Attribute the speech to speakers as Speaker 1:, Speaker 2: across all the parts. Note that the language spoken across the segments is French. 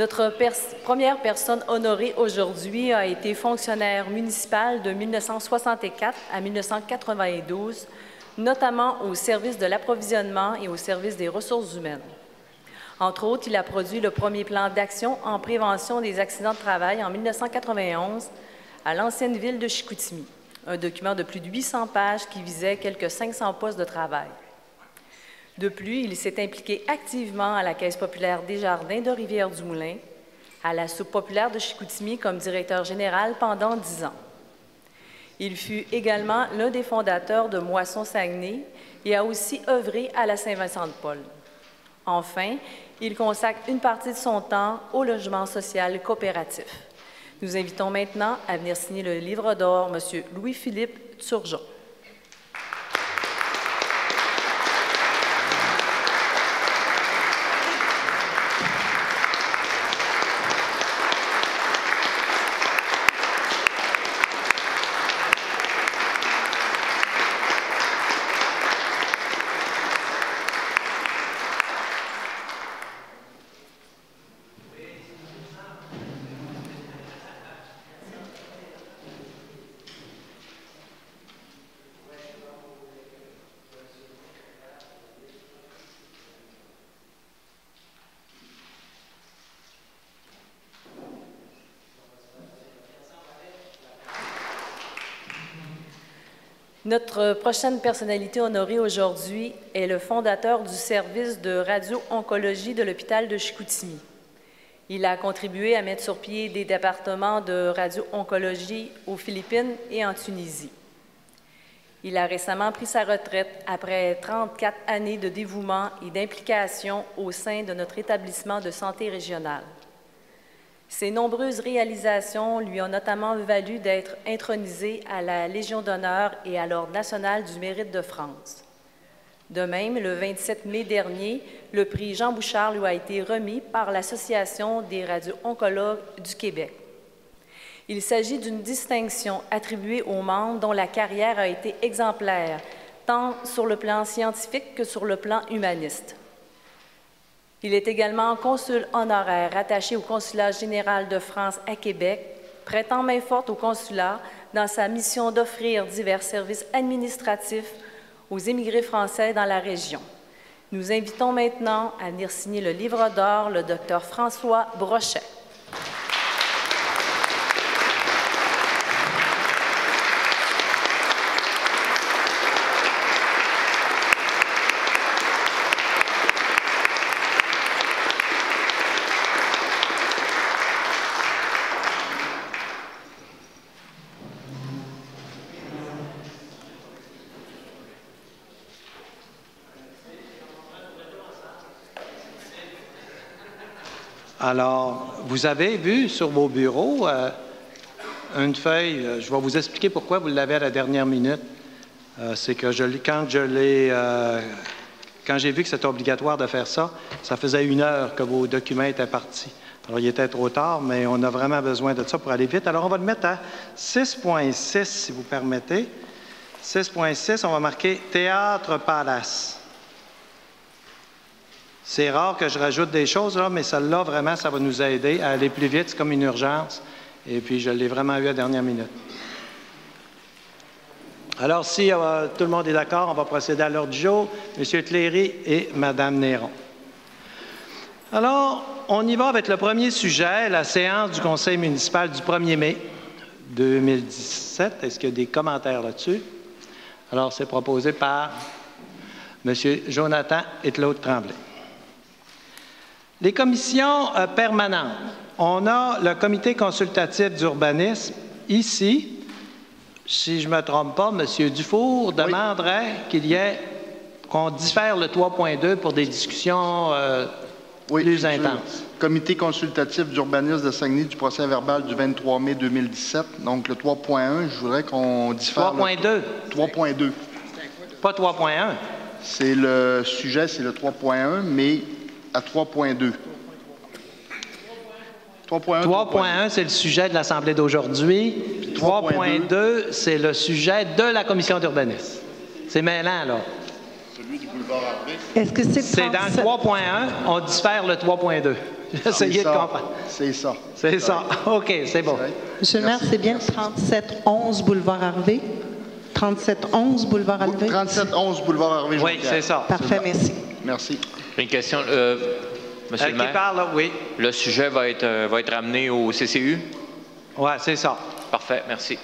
Speaker 1: Notre première personne honorée aujourd'hui a été fonctionnaire municipal de 1964 à 1992, notamment au service de l'approvisionnement et au service des ressources humaines. Entre autres, il a produit le premier plan d'action en prévention des accidents de travail en 1991 à l'ancienne ville de Chicoutimi, un document de plus de 800 pages qui visait quelques 500 postes de travail. De plus, il s'est impliqué activement à la Caisse populaire des Jardins de Rivière-du-Moulin, à la Soupe populaire de Chicoutimi comme directeur général pendant 10 ans. Il fut également l'un des fondateurs de Moisson-Saguenay et a aussi œuvré à la Saint-Vincent-de-Paul. Enfin, il consacre une partie de son temps au logement social coopératif. Nous invitons maintenant à venir signer le livre d'or M. Louis-Philippe Turgeon. Notre prochaine personnalité honorée aujourd'hui est le fondateur du service de radio-oncologie de l'hôpital de Chicoutimi. Il a contribué à mettre sur pied des départements de radio-oncologie aux Philippines et en Tunisie. Il a récemment pris sa retraite après 34 années de dévouement et d'implication au sein de notre établissement de santé régional. Ses nombreuses réalisations lui ont notamment valu d'être intronisé à la Légion d'honneur et à l'Ordre national du mérite de France. De même, le 27 mai dernier, le prix Jean Bouchard lui a été remis par l'Association des radio-oncologues du Québec. Il s'agit d'une distinction attribuée aux membres dont la carrière a été exemplaire, tant sur le plan scientifique que sur le plan humaniste. Il est également consul honoraire rattaché au Consulat général de France à Québec, prêtant main forte au consulat dans sa mission d'offrir divers services administratifs aux émigrés français dans la région. Nous invitons maintenant à venir signer le livre d'or le Dr François Brochet.
Speaker 2: Alors, vous avez vu sur vos bureaux une feuille, je vais vous expliquer pourquoi vous l'avez à la dernière minute. C'est que quand j'ai vu que c'était obligatoire de faire ça, ça faisait 1 heure que vos documents étaient partis. Alors, il était trop tard, mais on a vraiment besoin de ça pour aller vite. Alors, on va le mettre à 6.6, si vous permettez. 6.6, on va marquer « Théâtre Palace ». C'est rare que je rajoute des choses, là, mais celle-là, vraiment, ça va nous aider à aller plus vite. C'est comme une urgence. Et puis, je l'ai vraiment eu à la dernière minute. Alors, si tout le monde est d'accord, on va procéder à l'ordre du jour. M. Cléry et Mme Néron. Alors, on y va avec le premier sujet, la séance du Conseil municipal du 1er mai 2017. Est-ce qu'il y a des commentaires là-dessus? Alors, c'est proposé par M. Jonathan et Claude Tremblay. Les commissions permanentes. On a le comité consultatif d'urbanisme. Ici, si je ne me trompe pas, M. Dufour demanderait qu'on diffère le 3.2 pour des discussions plus intenses.
Speaker 3: Comité consultatif d'urbanisme de Saguenay du procès-verbal du 23 mai 2017. Donc, le 3.1, je voudrais qu'on diffère...
Speaker 2: 3.2.
Speaker 3: 3.2.
Speaker 2: Pas 3.1.
Speaker 3: C'est le sujet, c'est le 3.1, mais à 3.2.
Speaker 2: 3.1, c'est le sujet de l'Assemblée d'aujourd'hui. 3.2, c'est le sujet de la commission d'urbanisme. C'est mêlant, là.
Speaker 3: Celui du boulevard Harvey.
Speaker 4: Est-ce que
Speaker 2: c'est dans le 3.1, on diffère le 3.2. J'essayais de comprendre.
Speaker 3: C'est ça.
Speaker 2: C'est ça. OK, c'est bon.
Speaker 4: Monsieur le maire, c'est bien 3711 boulevard Harvey? 3711 boulevard Harvey?
Speaker 3: 3711 boulevard Harvey.
Speaker 2: Oui, c'est ça.
Speaker 4: Parfait, merci.
Speaker 3: Merci.
Speaker 5: Une question, Monsieur le
Speaker 2: Qui
Speaker 5: maire.
Speaker 2: parle, là? Oui.
Speaker 5: Le sujet va être ramené au CCU?
Speaker 2: Oui, c'est ça.
Speaker 5: Parfait, merci.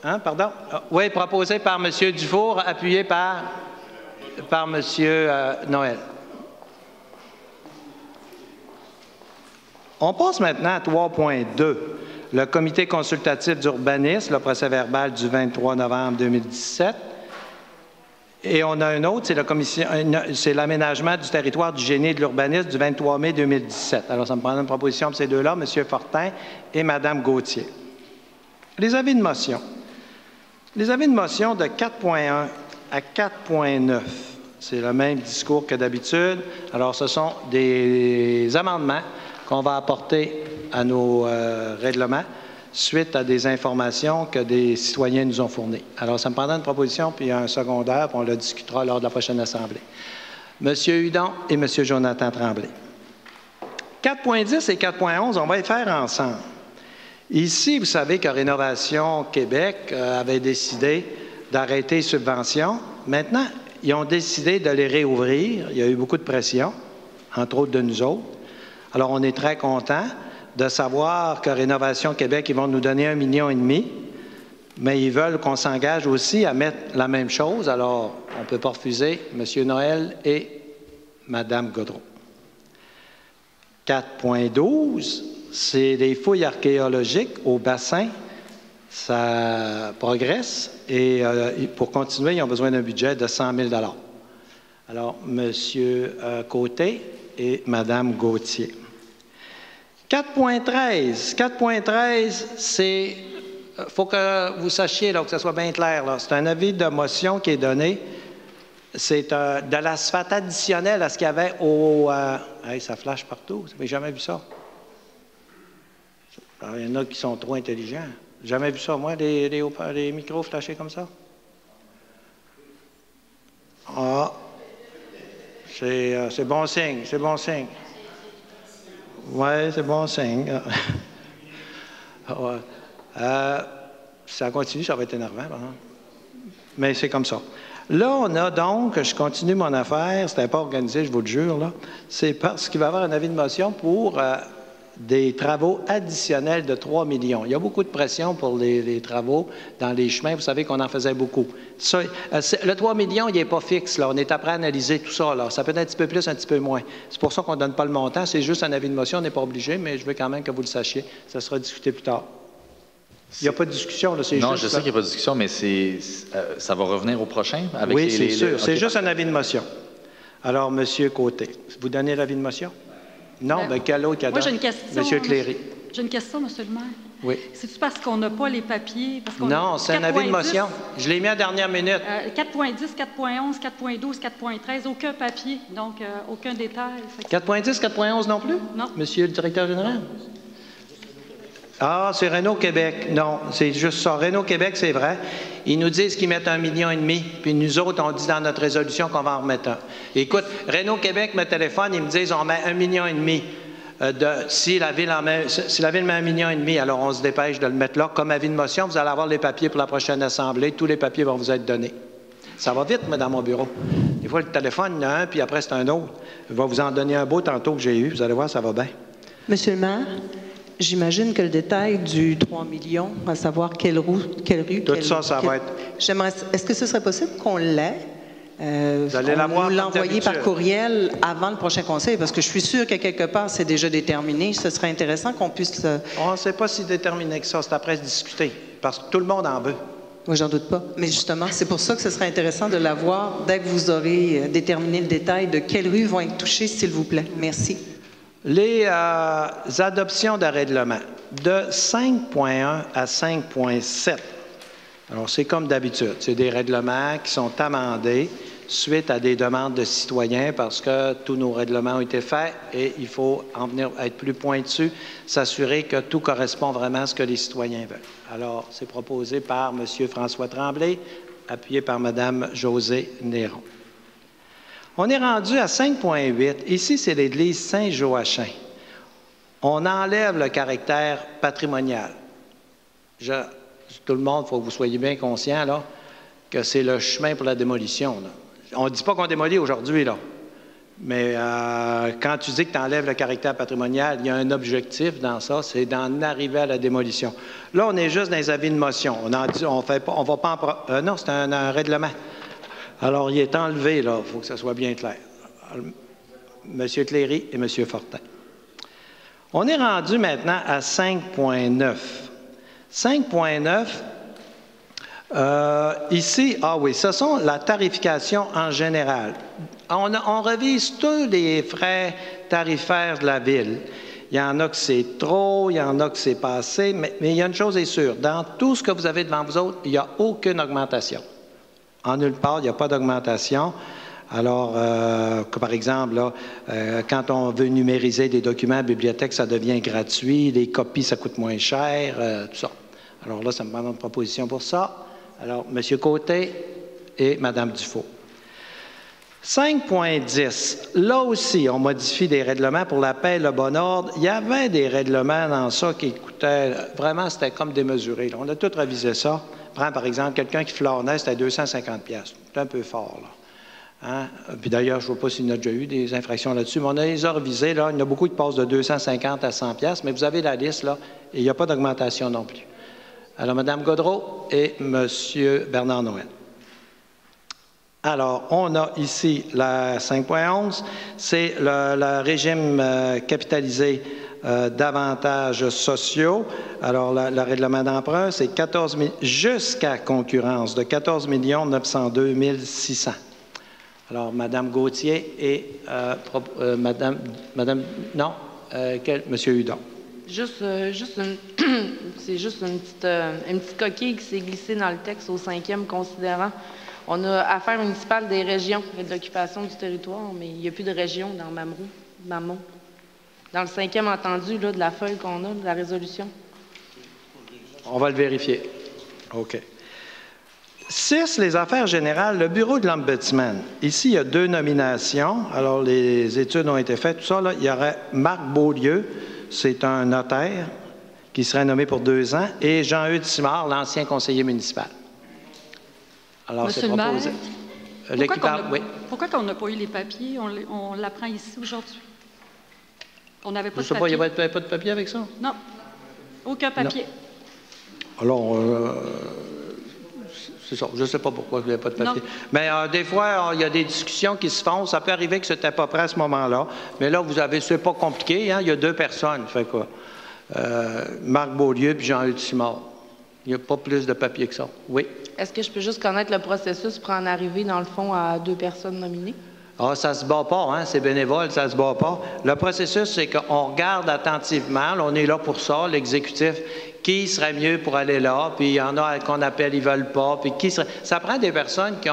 Speaker 2: Hein, pardon? Oui, proposé par M. Dufour, appuyé par M. Noël. On passe maintenant à 3.2. Le comité consultatif d'urbanisme, le procès-verbal du 23 novembre 2017. Et on a un autre, c'est l'aménagement du territoire du génie et de l'urbanisme du 23 mai 2017. Alors, ça me prend une proposition pour ces deux-là, M. Fortin et Mme Gauthier. Les avis de motion. Les avis de motion de 4.1 à 4.9, c'est le même discours que d'habitude. Alors, ce sont des amendements qu'on va apporter à nos règlements suite à des informations que des citoyens nous ont fournies. Alors, ça me prendra une proposition puis un secondaire, puis on le discutera lors de la prochaine Assemblée. M. Hudon et M. Jonathan Tremblay. 4.10 et 4.11, on va les faire ensemble. Ici, vous savez que Rénovation Québec avait décidé d'arrêter les subventions. Maintenant, ils ont décidé de les réouvrir. Il y a eu beaucoup de pression, entre autres de nous autres. Alors, on est très contents de savoir que Rénovation Québec, ils vont nous donner 1,5 million, mais ils veulent qu'on s'engage aussi à mettre la même chose. Alors, on ne peut pas refuser M. Noël et Mme Gaudreau. 4.12, c'est des fouilles archéologiques au bassin. Ça progresse et pour continuer, ils ont besoin d'un budget de 100 000 $. Alors, M. Côté et Mme Gauthier. 4.13. 4.13, c'est... Il faut que vous sachiez, là, que ce soit bien clair. C'est un avis de motion qui est donné. C'est de l'asphalte additionnel à ce qu'il y avait au... Hey, ça flash partout. Vous n'avez jamais vu ça? Alors, il y en a qui sont trop intelligents. Jamais vu ça, moi, les micros flashés comme ça? Ah, c'est bon signe, c'est bon signe. Oui, c'est bon signe. Ça continue, ça va être énervant, par exemple. Mais c'est comme ça. Là, on a donc, je continue mon affaire, c'était pas organisé, je vous le jure, là. C'est parce qu'il va y avoir un avis de motion pour des travaux additionnels de 3 millions. Il y a beaucoup de pression pour les travaux dans les chemins. Vous savez qu'on en faisait beaucoup. Ça, le 3 millions, il n'est pas fixe. Là. On est après à analyser tout ça. Là. Ça peut être un petit peu plus, un petit peu moins. C'est pour ça qu'on ne donne pas le montant. C'est juste un avis de motion. On n'est pas obligé, mais je veux quand même que vous le sachiez. Ça sera discuté plus tard. Il n'y a pas de discussion. Là,
Speaker 6: non, je sais qu'il n'y a pas de discussion, mais ça va revenir au prochain? Avec
Speaker 2: oui, c'est sûr.
Speaker 6: Okay.
Speaker 2: C'est juste un avis de motion. Alors, M. Côté, vous donnez l'avis de motion? Non, bien, quel autre
Speaker 7: Moi, j'ai une question.
Speaker 2: M. Cléry.
Speaker 7: J'ai une question, M. le maire.
Speaker 2: Oui.
Speaker 7: C'est-tu parce qu'on n'a pas les papiers?
Speaker 2: Non, c'est un avis de motion. Je l'ai mis à la dernière minute.
Speaker 7: 4.10, 4.11, 4.12, 4.13, aucun papier, donc aucun détail.
Speaker 2: 4.10, 4.11 non plus?
Speaker 7: Non.
Speaker 2: Monsieur le directeur général? Ah, c'est Renault-Québec. Non, c'est juste ça. Renault-Québec, c'est vrai. Ils nous disent qu'ils mettent 1,5 million, puis nous autres, on dit dans notre résolution qu'on va en remettre un. Écoute, Renault-Québec me téléphone, ils me disent on met 1,5 million. Si la ville met 1,5 million, alors on se dépêche de le mettre là. Comme avis de motion, vous allez avoir les papiers pour la prochaine Assemblée. Tous les papiers vont vous être donnés. Ça va vite, moi, dans mon bureau. Des fois, le téléphone, il y en a un, puis après, c'est un autre. Je vais vous en donner un beau tantôt que j'ai eu. Vous allez voir, ça va bien.
Speaker 4: Monsieur le maire, j'imagine que le détail du 3 millions, à savoir quelle rue...
Speaker 2: Tout ça, ça va être...
Speaker 4: Est-ce que ce serait possible qu'on l'ait?
Speaker 2: Vous allez l'avoir
Speaker 4: nous l'envoyer par courriel avant le prochain conseil, parce que je suis sûre que quelque part, c'est déjà déterminé. Ce serait intéressant qu'on puisse...
Speaker 2: On ne sait pas si déterminé que ça. C'est après discuter, parce que tout le monde en veut.
Speaker 4: Oui, j'en doute pas. Mais justement, c'est pour ça que ce serait intéressant de l'avoir dès que vous aurez déterminé le détail de quelles rues vont être touchées, s'il vous plaît. Merci.
Speaker 2: Les adoptions de règlement de 5.1 à 5.7. Alors, c'est comme d'habitude. C'est des règlements qui sont amendés suite à des demandes de citoyens parce que tous nos règlements ont été faits et il faut en venir à être plus pointu, s'assurer que tout correspond vraiment à ce que les citoyens veulent. Alors, c'est proposé par M. François Tremblay, appuyé par Mme Josée Néron. On est rendu à 5,8. Ici, c'est l'église Saint-Joachim. On enlève le caractère patrimonial. Tout le monde, il faut que vous soyez bien conscient là, que c'est le chemin pour la démolition. Là. On ne dit pas qu'on démolit aujourd'hui, là. Mais quand tu dis que tu enlèves le caractère patrimonial, il y a un objectif dans ça, c'est d'en arriver à la démolition. Là, on est juste dans les avis de motion. On va pas non, c'est un règlement. Alors, il est enlevé, là. Il faut que ça soit bien clair. M. Cléry et M. Fortin. On est rendu maintenant à 5,9. 5,9, ici, ce sont la tarification en général. On revise tous les frais tarifaires de la Ville. Il y en a que c'est trop, il y en a que c'est pas assez, mais il y a une chose est sûre, dans tout ce que vous avez devant vous autres, il n'y a aucune augmentation. En nulle part, il n'y a pas d'augmentation. Alors, par exemple, là, quand on veut numériser des documents à la bibliothèque, ça devient gratuit, les copies, ça coûte moins cher, tout ça. Alors là, ça me demande une proposition pour ça. Alors, M. Côté et Mme Dufault. 5,10. Là aussi, on modifie des règlements pour la paix et le bon ordre. Il y avait des règlements dans ça qui coûtaient, vraiment, c'était comme démesuré. Là. On a tout révisé ça. Prends, par exemple, quelqu'un qui flânait, c'était 250 $. C'est un peu fort, là. Hein? Puis d'ailleurs, je ne vois pas s'il y en a déjà eu des infractions là-dessus, mais on a les a revisés, là. Il y en a beaucoup qui passent de 250 à 100 $, mais vous avez la liste, là, et il n'y a pas d'augmentation non plus. Alors, Mme Gaudreault et M. Bernard Noël. Alors, on a ici la 5,11, c'est le régime capitalisé d'avantages sociaux. Alors, le règlement d'emprunt, c'est 14 000, jusqu'à concurrence de 14 902 600. Alors, Mme Gauthier et Mme non, M. Hudon.
Speaker 8: C'est juste une petite coquille qui s'est glissée dans le texte au 5e considérant. On a affaire municipale des régions et de l'occupation du territoire, mais il n'y a plus de région dans Mamon. Dans le 5e entendu là, de la feuille qu'on a, de la résolution.
Speaker 2: On va le vérifier. OK. 6, les affaires générales, le bureau de l'Ombudsman. Ici, il y a 2 nominations. Alors, les études ont été faites, tout ça. Là, il y aurait Marc Beaulieu, c'est un notaire qui serait nommé pour 2 ans, et Jean-Eudes Simard, l'ancien conseiller municipal. Alors, c'est proposé.
Speaker 7: Pourquoi on n'a pas eu les papiers? On l'apprend ici aujourd'hui. On n'avait pas de papier.
Speaker 2: Je ne sais pas, il n'y avait pas de papier avec ça?
Speaker 7: Non. Aucun papier.
Speaker 2: Non. Alors, c'est ça. Je ne sais pas pourquoi il n'y avait pas de papier. Non. Mais des fois, il y a des discussions qui se font. Ça peut arriver que ce n'était pas prêt à ce moment-là. Mais là, vous avez, c'est pas compliqué. Hein? Il y a 2 personnes. Fait quoi? Marc Beaulieu et Jean-Eudes Simard. Il n'y a pas plus de papier que ça. Oui.
Speaker 8: Est-ce que je peux juste connaître le processus pour en arriver, dans le fond, à 2 personnes nominées?
Speaker 2: Ah, ça se bat pas, hein? C'est bénévole, ça se bat pas. Le processus, c'est qu'on regarde attentivement, là, on est là pour ça, l'exécutif, qui serait mieux pour aller là, puis il y en a qu'on appelle, ils veulent pas, puis qui serait... Ça prend des personnes qui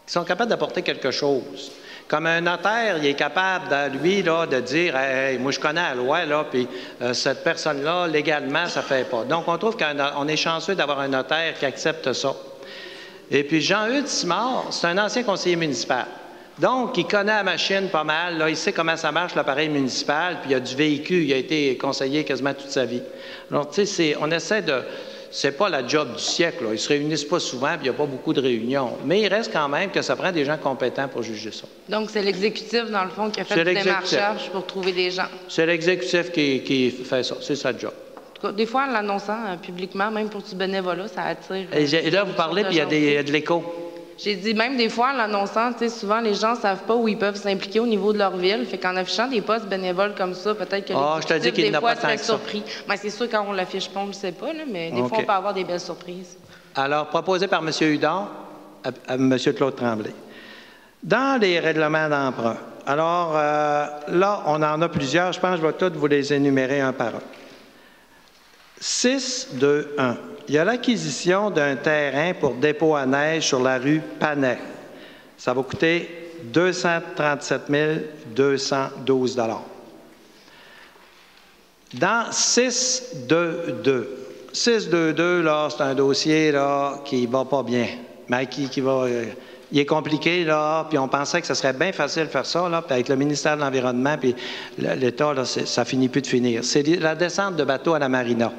Speaker 2: sont capables d'apporter quelque chose. Comme un notaire, il est capable, lui, là, de dire hey, « moi, je connais la loi, là, puis cette personne-là, légalement, ça ne fait pas. » Donc, on trouve qu'on est chanceux d'avoir un notaire qui accepte ça. Et puis, Jean-Eudes Simard, c'est un ancien conseiller municipal. Donc, il connaît la machine pas mal, là, il sait comment ça marche, l'appareil municipal, puis il a du véhicule, il a été conseiller quasiment toute sa vie. Alors, tu sais, on essaie de... C'est pas la job du siècle, là. Ils se réunissent pas souvent, puis il n'y a pas beaucoup de réunions. Mais il reste quand même que ça prend des gens compétents pour juger ça.
Speaker 8: Donc, c'est l'exécutif, dans le fond, qui a fait du démarchage pour trouver des gens.
Speaker 2: C'est l'exécutif qui fait ça. C'est sa job.
Speaker 8: En tout cas, des fois, en l'annonçant publiquement, même pour du bénévolat, ça attire...
Speaker 2: Et là, vous parlez, puis il y a de l'écho.
Speaker 8: J'ai dit, même des fois, en l'annonçant, tu sais, souvent, les gens ne savent pas où ils peuvent s'impliquer au niveau de leur ville. Fait qu'en affichant des postes bénévoles comme ça, peut-être que l'exécutif, des fois, serait surpris. Mais c'est sûr, quand on l'affiche pas, on ne le sait pas, là, mais des fois, on peut avoir des belles surprises.
Speaker 2: Alors, proposé par M. Hudon à M. Claude Tremblay. Dans les règlements d'emprunt, alors, là, on en a plusieurs. Je pense que je vais tous vous les énumérer un par un. 6.2.1. Il y a l'acquisition d'un terrain pour dépôt à neige sur la rue Panet. Ça va coûter 237 212 $. Dans 6.2.2. 6.2.2, là, c'est un dossier là, qui ne va pas bien, mais qui va il est compliqué, là, puis on pensait que ce serait bien facile de faire ça, là, puis avec le ministère de l'Environnement, puis l'État, là, ça finit plus de finir. C'est la descente de bateau à la marina.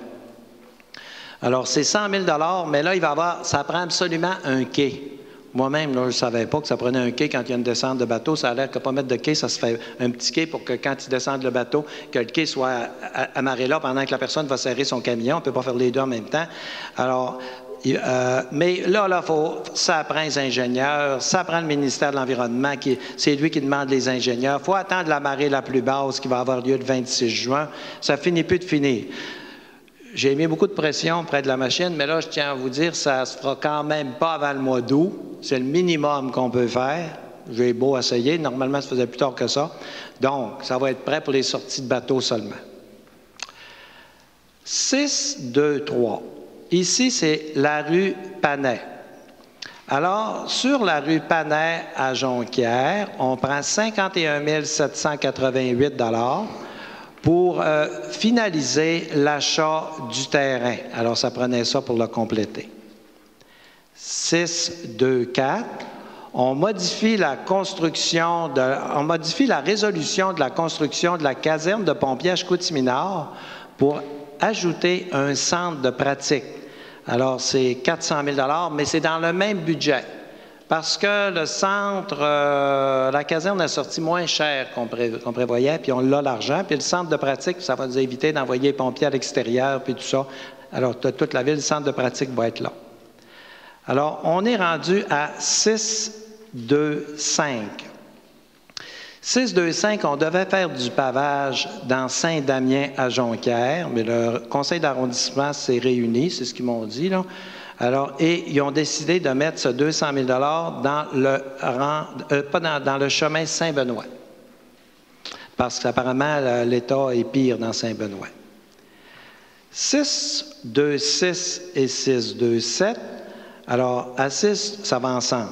Speaker 2: Alors, c'est 100 000 $, mais là, il va y avoir, ça prend absolument un quai. Moi-même, là, je ne savais pas que ça prenait un quai quand il y a une descente de bateau. Ça a l'air que pas mettre de quai, ça se fait un petit quai pour que quand ils descendent le bateau, que le quai soit amarré là pendant que la personne va serrer son camion. On ne peut pas faire les deux en même temps. Alors, mais là, ça prend les ingénieurs, ça prend le ministère de l'Environnement, c'est lui qui demande les ingénieurs. Il faut attendre la marée la plus basse qui va avoir lieu le 26 juin. Ça finit plus de finir. J'ai mis beaucoup de pression près de la machine, mais là, je tiens à vous dire, ça ne se fera quand même pas avant le mois d'août. C'est le minimum qu'on peut faire. J'ai beau essayer. Normalement, ça se faisait plus tard que ça. Donc, ça va être prêt pour les sorties de bateau seulement. 6, 2, 3. Ici, c'est la rue Panay. Alors, sur la rue Panay à Jonquière, on prend 51 788 $ pour finaliser l'achat du terrain. Alors, ça prenait ça pour le compléter. 6, 2, 4. On modifie la résolution de la construction de la caserne de pompiers à Chicoutimi-Nord pour ajouter un centre de pratique. Alors, c'est 400 000 $, mais c'est dans le même budget. Parce que le centre, la caserne a sorti moins cher qu'on prévoyait, puis on a l'argent. Puis le centre de pratique, ça va nous éviter d'envoyer les pompiers à l'extérieur, puis tout ça. Alors, toute la ville, le centre de pratique va être là. Alors, on est rendu à 6, 2, 5. 6, 2, 5, on devait faire du pavage dans Saint-Damien à Jonquière, mais le conseil d'arrondissement s'est réuni, c'est ce qu'ils m'ont dit, là. Alors, et ils ont décidé de mettre ce 200 000 $ dans le chemin Saint-Benoît. Parce qu'apparemment, l'État est pire dans Saint-Benoît. 6, 2, 6 et 6, 2, 7. Alors, à 6, ça va ensemble.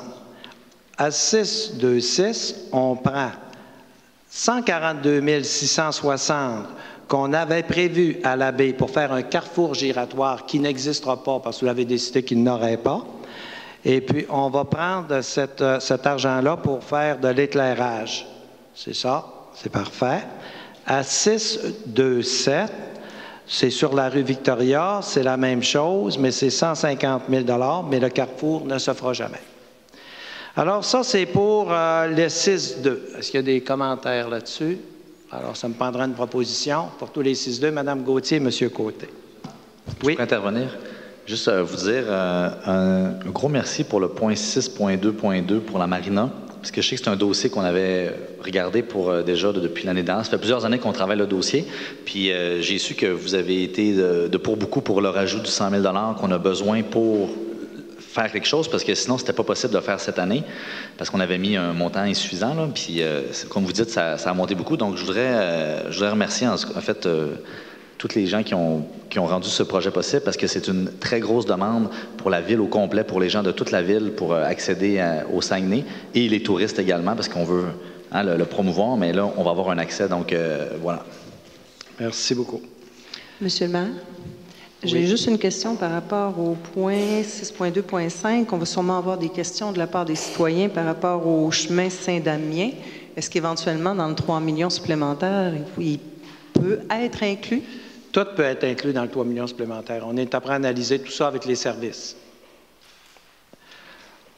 Speaker 2: À 6, 2, 6, on prend 142 660 qu'on avait prévu à la baie pour faire un carrefour giratoire qui n'existera pas parce que vous avez décidé qu'il n'aurait pas. Et puis, on va prendre cet argent-là pour faire de l'éclairage. C'est ça, c'est parfait. À 6, 2, 7, c'est sur la rue Victoria, c'est la même chose, mais c'est 150 000 $, mais le carrefour ne se fera jamais. Alors, ça, c'est pour le 6-2. Est-ce qu'il y a des commentaires là-dessus? Alors, ça me prendra une proposition pour tous les 6-2. Mme Gauthier et M. Côté. Oui?
Speaker 6: Je peux intervenir? Juste vous dire un gros merci pour le point 6.2.2 pour la marina, parce que je sais que c'est un dossier qu'on avait regardé déjà depuis l'année dernière. Ça fait plusieurs années qu'on travaille le dossier, puis j'ai su que vous avez été de pour beaucoup pour le rajout du 100 000 $ qu'on a besoin pour faire quelque chose, parce que sinon, c'était pas possible de le faire cette année, parce qu'on avait mis un montant insuffisant, là, puis comme vous dites, ça a monté beaucoup. Donc, je voudrais remercier, en fait, tous les gens qui ont rendu ce projet possible, parce que c'est une très grosse demande pour la ville au complet, pour les gens de toute la ville, pour accéder au Saguenay, et les touristes également, parce qu'on veut le promouvoir, mais là, on va avoir un accès, donc voilà.
Speaker 2: Merci beaucoup.
Speaker 4: Monsieur le maire? J'ai juste une question par rapport au point 6.2.5. On va sûrement avoir des questions de la part des citoyens par rapport au chemin Saint-Damien. Est-ce qu'éventuellement, dans le 3 millions supplémentaires, il peut être inclus?
Speaker 2: Tout peut être inclus dans le 3 millions supplémentaires. On est après à analyser tout ça avec les services.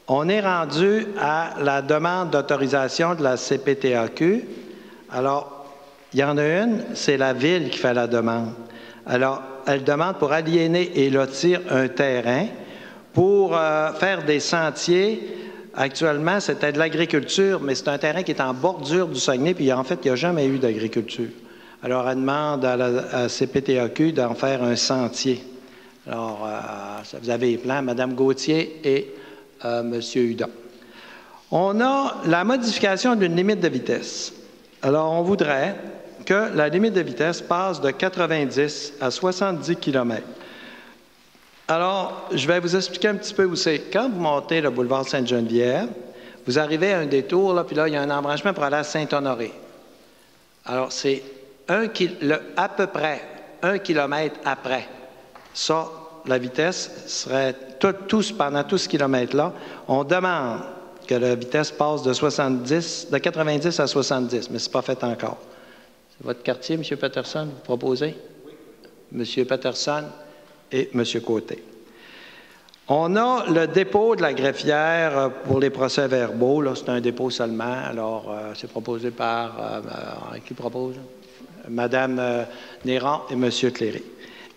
Speaker 2: On est rendu à la demande d'autorisation de la CPTAQ. Alors, il y en a une, c'est la ville qui fait la demande. Alors, elle demande pour aliéner et lotir un terrain pour faire des sentiers. Actuellement, c'était de l'agriculture, mais c'est un terrain qui est en bordure du Saguenay, puis en fait, il n'y a jamais eu d'agriculture. Alors, elle demande à la CPTAQ d'en faire un sentier. Alors, vous avez les plans, Mme Gauthier et M. Hudon. On a la modification d'une limite de vitesse. Alors, on voudrait que la limite de vitesse passe de 90 à 70 km. Alors, je vais vous expliquer un petit peu où c'est. Quand vous montez le boulevard Sainte-Geneviève, vous arrivez à un détour, là, puis là, il y a un embranchement pour aller à Saint-Honoré. Alors, c'est à peu près 1 km après. Ça, la vitesse serait pendant tout ce kilomètre-là. On demande que la vitesse passe de 90 à 70, mais ce n'est pas fait encore. C'est votre quartier, M. Peterson, vous proposez? Oui. M. Peterson et M. Côté. On a le dépôt de la greffière pour les procès-verbaux. C'est un dépôt seulement. Alors, c'est proposé par... qui propose? Mme Néran et M. Cléry.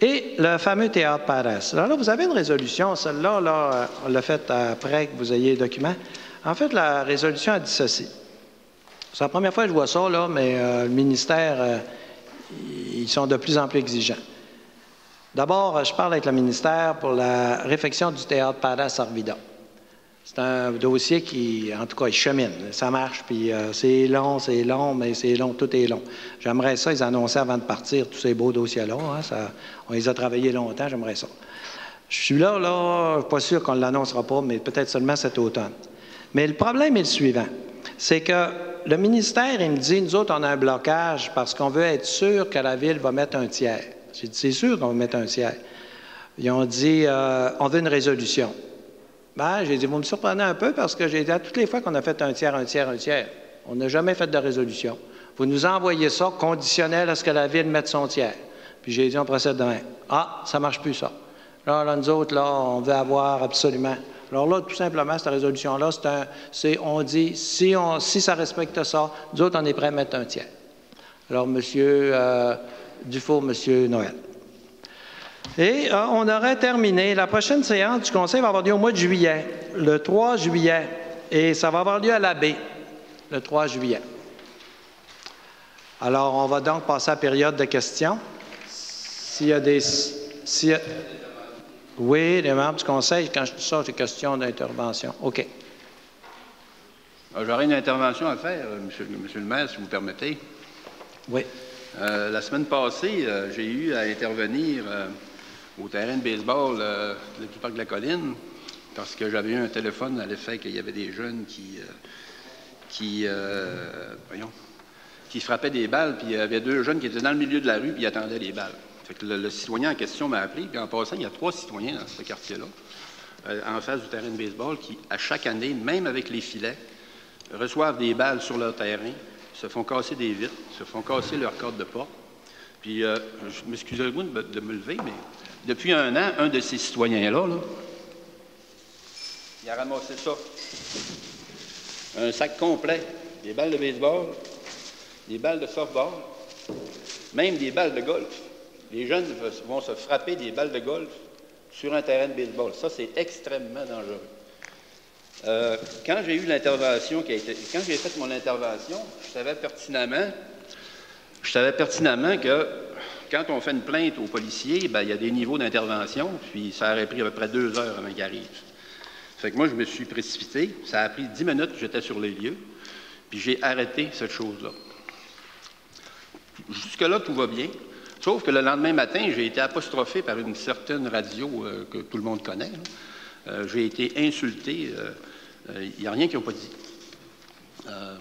Speaker 2: Et le fameux théâtre Paras. Alors là, vous avez une résolution. Celle-là, là, on l'a faite après que vous ayez le document. En fait, la résolution a dit ceci. C'est la première fois que je vois ça, là, mais le ministère, ils sont de plus en plus exigeants. D'abord, je parle avec le ministère pour la réfection du théâtre Paras-Arvida. C'est un dossier qui, en tout cas, il chemine. Ça marche, puis c'est long, mais c'est long, tout est long. J'aimerais ça, ils annonçaient avant de partir tous ces beaux dossiers-là. Hein, on les a travaillés longtemps, j'aimerais ça. Je suis là, je ne suis pas sûr qu'on ne l'annoncera pas, mais peut-être seulement cet automne. Mais le problème est le suivant. C'est que le ministère, il me dit, nous autres, on a un blocage parce qu'on veut être sûr que la Ville va mettre un tiers. J'ai dit, c'est sûr qu'on va mettre un tiers. Ils ont dit, on veut une résolution. Ben, j'ai dit, vous me surprenez un peu parce que j'ai dit, à toutes les fois qu'on a fait un tiers, on n'a jamais fait de résolution. Vous nous envoyez ça conditionnel à ce que la Ville mette son tiers. Puis j'ai dit, on procède demain. Ah, ça ne marche plus, ça. Là, nous autres, là, on veut avoir absolument. Alors là, tout simplement, cette résolution-là, on dit, si ça respecte ça, nous autres, on est prêts à mettre un tiers. Alors, M. Dufault, M. Noël. Et on aurait terminé. La prochaine séance du Conseil va avoir lieu au mois de juillet, le 3 juillet. Et ça va avoir lieu à la baie, le 3 juillet. Alors, on va donc passer à la période de questions. S'il y a des... Oui, les membres du Conseil, quand je dis ça, c'est question d'intervention. OK.
Speaker 9: J'aurais une intervention à faire, monsieur le maire, si vous me permettez.
Speaker 2: Oui.
Speaker 9: La semaine passée, j'ai eu à intervenir au terrain de baseball du Parc de la Colline parce que j'avais eu un téléphone à l'effet qu'il y avait des jeunes qui frappaient des balles, puis il y avait 2 jeunes qui étaient dans le milieu de la rue puis ils attendaient les balles. Fait que le citoyen en question m'a appelé, puis en passant, il y a 3 citoyens dans ce quartier-là, en face du terrain de baseball, qui, à chaque année, même avec les filets, reçoivent des balles sur leur terrain, se font casser des vitres, se font casser leur corde de porte. Puis, je m'excusez-moi de me lever, mais depuis 1 an, un de ces citoyens-là, il a ramassé ça. Un sac complet, des balles de baseball, des balles de softball, même des balles de golf. Les jeunes vont se frapper des balles de golf sur un terrain de baseball. Ça, c'est extrêmement dangereux. Quand j'ai eu l'intervention quand j'ai fait mon intervention, je savais pertinemment que quand on fait une plainte aux policiers, bien, il y a des niveaux d'intervention, puis ça aurait pris à peu près 2 heures avant qu'ils arrivent. Fait que moi, je me suis précipité. Ça a pris 10 minutes, j'étais sur les lieux, puis j'ai arrêté cette chose-là. Jusque-là, tout va bien. Sauf que le lendemain matin, j'ai été apostrophé par une certaine radio que tout le monde connaît. J'ai été insulté. Il n'y a rien qu'ils n'ont pas dit. Ça,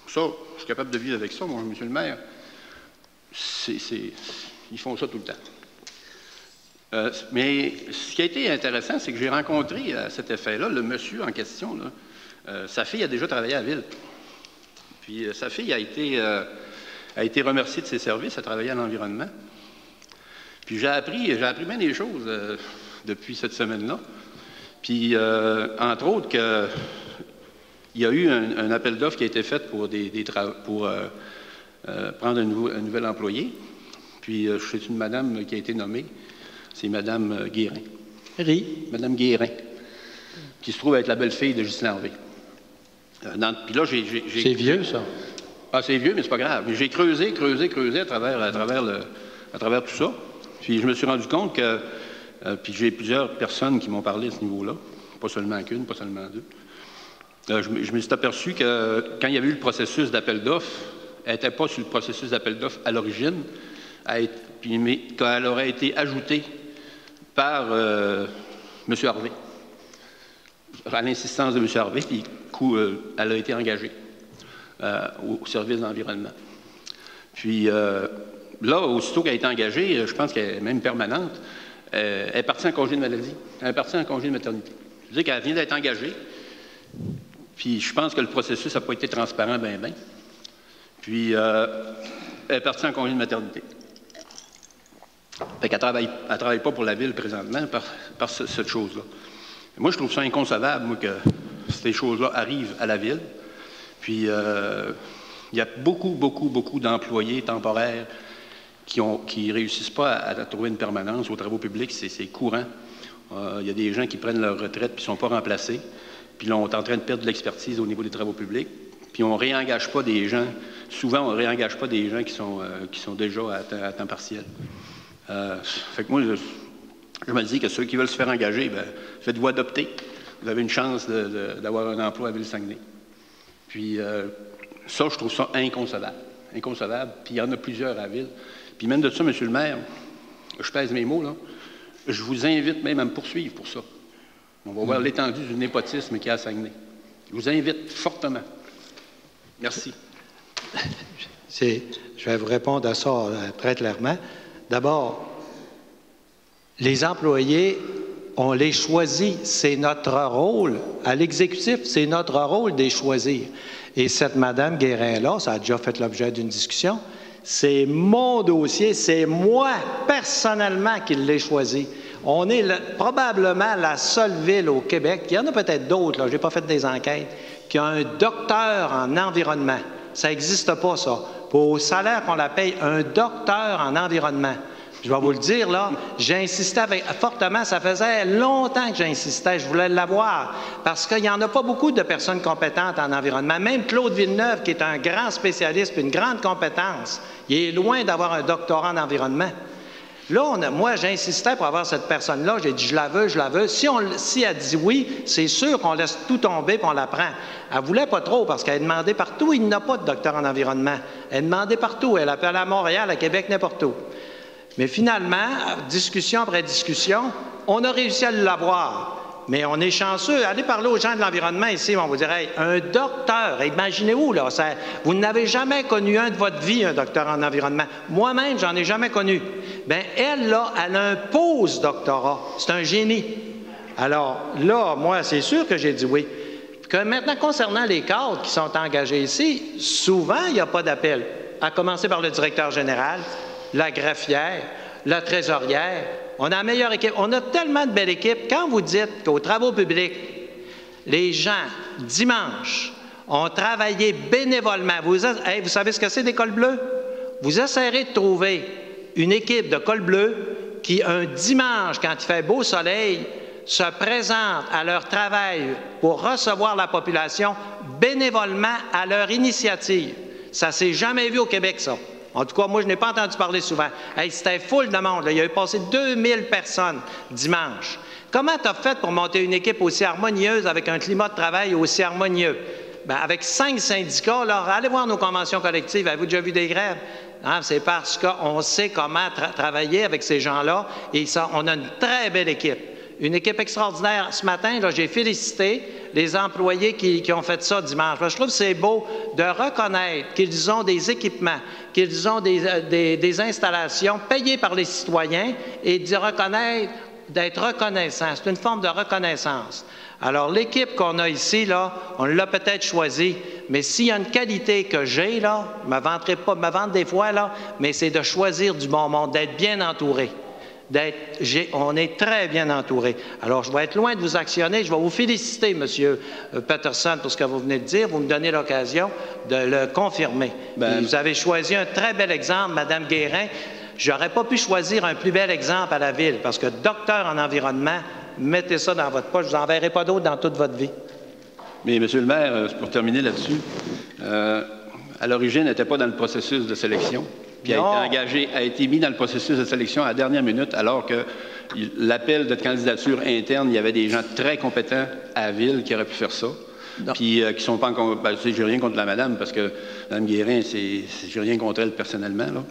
Speaker 9: je suis capable de vivre avec ça, moi, monsieur le maire. Ils font ça tout le temps. Mais ce qui a été intéressant, c'est que j'ai rencontré à cet effet-là le monsieur en question. Là, sa fille a déjà travaillé à la ville. Puis sa fille a été remerciée de ses services, a travaillé à l'environnement. Puis j'ai appris bien des choses depuis cette semaine-là. Puis, entre autres, il y a eu un appel d'offres qui a été fait pour prendre un nouvel employé. Puis, c'est une madame qui a été nommée. C'est Mme Guérin. Mme Guérin, qui se trouve être la belle-fille de Ghislain Harvey. Puis là,
Speaker 2: c'est vieux, ça?
Speaker 9: Ah, c'est vieux, mais c'est pas grave. Mais j'ai creusé à travers tout ça. Puis je me suis rendu compte que... puis j'ai plusieurs personnes qui m'ont parlé à ce niveau-là. Pas seulement qu'une, pas seulement 2. Je me suis aperçu que quand il y avait eu le processus d'appel d'offres, elle n'était pas sur le processus d'appel d'offres à l'origine, mais qu'elle aurait été ajoutée par M. Harvey, à l'insistance de M. Harvey, puis elle a été engagée au service de l'environnement. Puis là, aussitôt qu'elle a été engagée, je pense qu'elle est même permanente, elle est partie en congé de maladie, elle est partie en congé de maternité. Je veux dire qu'elle vient d'être engagée, Puis je pense que le processus n'a pas été transparent bien. Puis elle est partie en congé de maternité. Fait qu'elle ne travaille pas pour la Ville présentement par cette chose-là. Moi, je trouve ça inconcevable, moi, que ces choses-là arrivent à la Ville. Puis il y a beaucoup d'employés temporaires qui ne réussissent pas à trouver une permanence aux travaux publics. C'est courant. Il y a des gens qui prennent leur retraite puis ne sont pas remplacés. Puis là, on est en train de perdre de l'expertise au niveau des travaux publics. Puis on ne réengage pas des gens. Souvent, on ne réengage pas des gens qui sont déjà à temps partiel. Fait que moi, je me dis que ceux qui veulent se faire engager, bien, faites-vous adopter. Vous avez une chance d'avoir un emploi à Ville-Saguenay. Puis ça, je trouve ça inconcevable. Inconcevable. Puis il y en a plusieurs à la Ville. Puis même de ça, M. le maire, je pèse mes mots, là, je vous invite même à me poursuivre pour ça. On va voir l'étendue du népotisme qu'il y a à Saguenay. Je vous invite fortement. Merci.
Speaker 2: Je vais vous répondre à ça très clairement. D'abord, les employés, on les choisit. C'est notre rôle. À l'exécutif, c'est notre rôle de les choisir. Et cette Mme Guérin-là, ça a déjà fait l'objet d'une discussion, c'est mon dossier, c'est moi, personnellement, qui l'ai choisi. On est probablement la seule ville au Québec, il y en a peut-être d'autres, je n'ai pas fait des enquêtes, qui a un docteur en environnement. Ça n'existe pas, ça. Pour le salaire qu'on la paye, un docteur en environnement. Je vais vous le dire, là, j'insistais fortement, ça faisait longtemps que j'insistais, je voulais l'avoir, parce qu'il n'y en a pas beaucoup de personnes compétentes en environnement. Même Claude Villeneuve, qui est un grand spécialiste, une grande compétence, il est loin d'avoir un doctorat en environnement. Là, moi, j'insistais pour avoir cette personne-là. J'ai dit, je la veux, je la veux. Si elle dit oui, c'est sûr qu'on laisse tout tomber et on la prend. Elle ne voulait pas trop parce qu'elle demandait partout. Il n'y a pas de docteur en environnement. Elle demandait partout. Elle appelait à Montréal, à Québec, n'importe où. Mais finalement, discussion après discussion, on a réussi à l'avoir. Mais on est chanceux. Allez parler aux gens de l'environnement ici, on vous dirait, un docteur, imaginez-vous, là, vous n'avez jamais connu un de votre vie, un docteur en environnement. Moi-même, j'en ai jamais connu. Bien, elle, là, elle a un post-doctorat. C'est un génie. Alors, là, moi, c'est sûr que j'ai dit oui. Que maintenant, concernant les cadres qui sont engagés ici, souvent, il n'y a pas d'appel. À commencer par le directeur général, la greffière, la trésorière. On a la meilleure équipe. On a tellement de belles équipes. Quand vous dites qu'aux travaux publics, les gens, dimanche, ont travaillé bénévolement, vous savez ce que c'est des cols bleus? Vous essayerez de trouver une équipe de cols bleus qui, un dimanche, quand il fait beau soleil, se présente à leur travail pour recevoir la population bénévolement à leur initiative. Ça ne s'est jamais vu au Québec, ça. En tout cas, moi, je n'ai pas entendu parler souvent. Hey, c'était full de monde. Là. Il y a eu passé 2000 personnes dimanche. Comment tu as fait pour monter une équipe aussi harmonieuse avec un climat de travail aussi harmonieux? Bien, avec 5 syndicats, là, allez voir nos conventions collectives. Avez-vous déjà vu des grèves? Hein? C'est parce qu'on sait comment travailler avec ces gens-là et ça, on a une très belle équipe. Une équipe extraordinaire. Ce matin, j'ai félicité les employés qui ont fait ça dimanche. Je trouve que c'est beau de reconnaître qu'ils ont des équipements, qu'ils ont des installations payées par les citoyens et de reconnaître, d'être reconnaissant. C'est une forme de reconnaissance. Alors, l'équipe qu'on a ici, là, on l'a peut-être choisie, mais s'il y a une qualité que j'ai, là, je ne me vante des fois, là, mais c'est de choisir du bon monde, d'être bien entouré. On est très bien entouré. Alors, je vais être loin de vous actionner. Je vais vous féliciter, M. Peterson, pour ce que vous venez de dire. Vous me donnez l'occasion de le confirmer. Vous avez choisi un très bel exemple, Mme Guérin. Je n'aurais pas pu choisir un plus bel exemple à la Ville, parce que docteur en environnement, mettez ça dans votre poche. Je ne vous enverrai pas d'autres dans toute votre vie.
Speaker 9: Mais, M. le maire, pour terminer là-dessus, à l'origine, n'était pas dans le processus de sélection. Puis a été mis dans le processus de sélection à la dernière minute, alors que l'appel de candidature interne, il y avait des gens très compétents à la Ville qui auraient pu faire ça. Puis qui ne sont pas encore... j'ai rien contre la madame, parce que Mme Guérin, j'ai rien contre elle personnellement, là.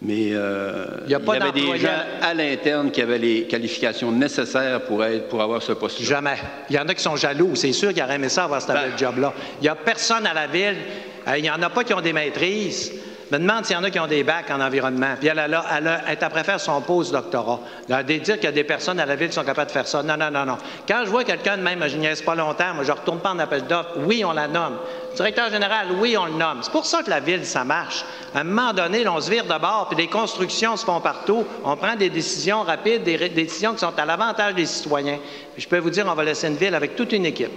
Speaker 9: Mais il y avait des gens à l'interne qui avaient les qualifications nécessaires pour avoir ce poste-là.
Speaker 2: Jamais. Il y en a qui sont jaloux. C'est sûr qu'ils auraient aimé ça avoir ce job-là. Il n'y a personne à la Ville. Il n'y en a pas qui ont des maîtrises. Je me demande s'il y en a qui ont des bacs en environnement. Puis elle est après faire son post-doctorat. Dire qu'il y a des personnes à la ville qui sont capables de faire ça. Non, non, non, non. Quand je vois quelqu'un de même, je niaise pas longtemps, moi je ne retourne pas en appel d'offres. Oui, on la nomme. Directeur général, oui, on le nomme. C'est pour ça que la ville, ça marche. À un moment donné, là, on se vire de bord, puis des constructions se font partout. On prend des décisions rapides, des décisions qui sont à l'avantage des citoyens. Puis je peux vous dire, on va laisser une ville avec toute une équipe.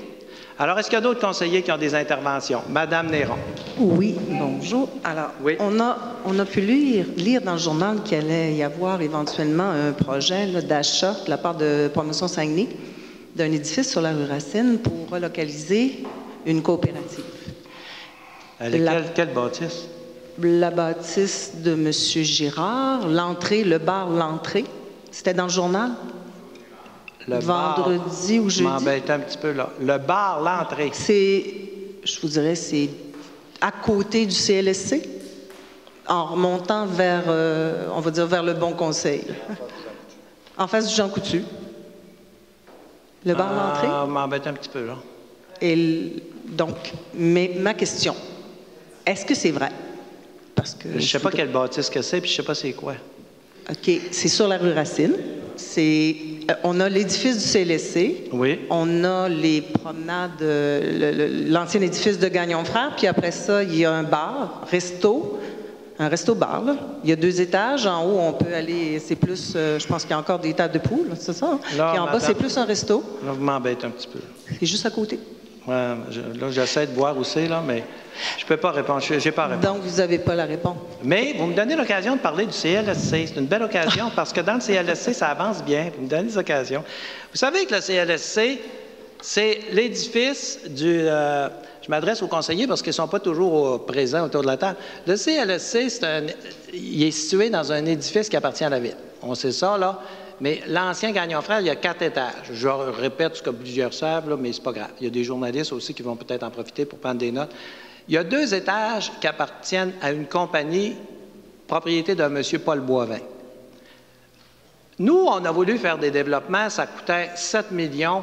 Speaker 2: Alors, est-ce qu'il y a d'autres conseillers qui ont des interventions? Madame Néron.
Speaker 4: Oui, bonjour. Alors, oui. On a pu lire dans le journal qu'il allait y avoir éventuellement un projet d'achat de la part de Promotion Saguenay d'un édifice sur la rue Racine pour relocaliser une coopérative.
Speaker 2: Quelle bâtisse?
Speaker 4: La bâtisse de M. Girard, l'entrée, le bar L'Entrée. C'était dans le journal?
Speaker 2: Le
Speaker 4: vendredi ou jeudi.
Speaker 2: Je m'embête un petit peu là. Le bar, L'Entrée.
Speaker 4: Je vous dirais, c'est à côté du CLSC, en remontant vers, on va dire, vers le Bon Conseil. En face du Jean Coutu. Le bar L'Entrée.
Speaker 2: Je m'embête un petit peu là.
Speaker 4: Et donc, mais ma question, est-ce que c'est vrai? Parce que
Speaker 2: je ne sais pas quelle bâtisse que c'est, puis je ne sais pas c'est quoi.
Speaker 4: OK. C'est sur la rue Racine. On a l'édifice du CLSC.
Speaker 2: Oui.
Speaker 4: On a les promenades, l'ancien édifice de Gagnon-Frères. Puis après ça, il y a un bar, un resto-bar. Il y a 2 étages. En haut, on peut aller, c'est plus, je pense qu'il y a encore des tables de poules, c'est ça?
Speaker 2: Là,
Speaker 4: puis en bas, c'est plus un resto.
Speaker 2: Là, vous m'embêtez un petit peu.
Speaker 4: C'est juste à côté.
Speaker 2: Ouais, là, j'essaie de voir où c'est, là, mais je ne peux pas répondre. Je n'ai pas à répondre.
Speaker 4: Donc, vous n'avez pas la réponse.
Speaker 2: Mais vous me donnez l'occasion de parler du CLSC. C'est une belle occasion parce que dans le CLSC, ça avance bien. Vous me donnez des occasions. Vous savez que le CLSC, c'est l'édifice du... je m'adresse aux conseillers parce qu'ils ne sont pas toujours présents autour de la table. Le CLSC, il est situé dans un édifice qui appartient à la ville. On sait ça, là. Mais l'ancien Gagnon-Frères, il y a 4 étages. Je répète ce que plusieurs savent, là, mais c'est pas grave. Il y a des journalistes aussi qui vont peut-être en profiter pour prendre des notes. Il y a 2 étages qui appartiennent à une compagnie propriété de M. Paul Boivin. Nous, on a voulu faire des développements. Ça coûtait 7 millions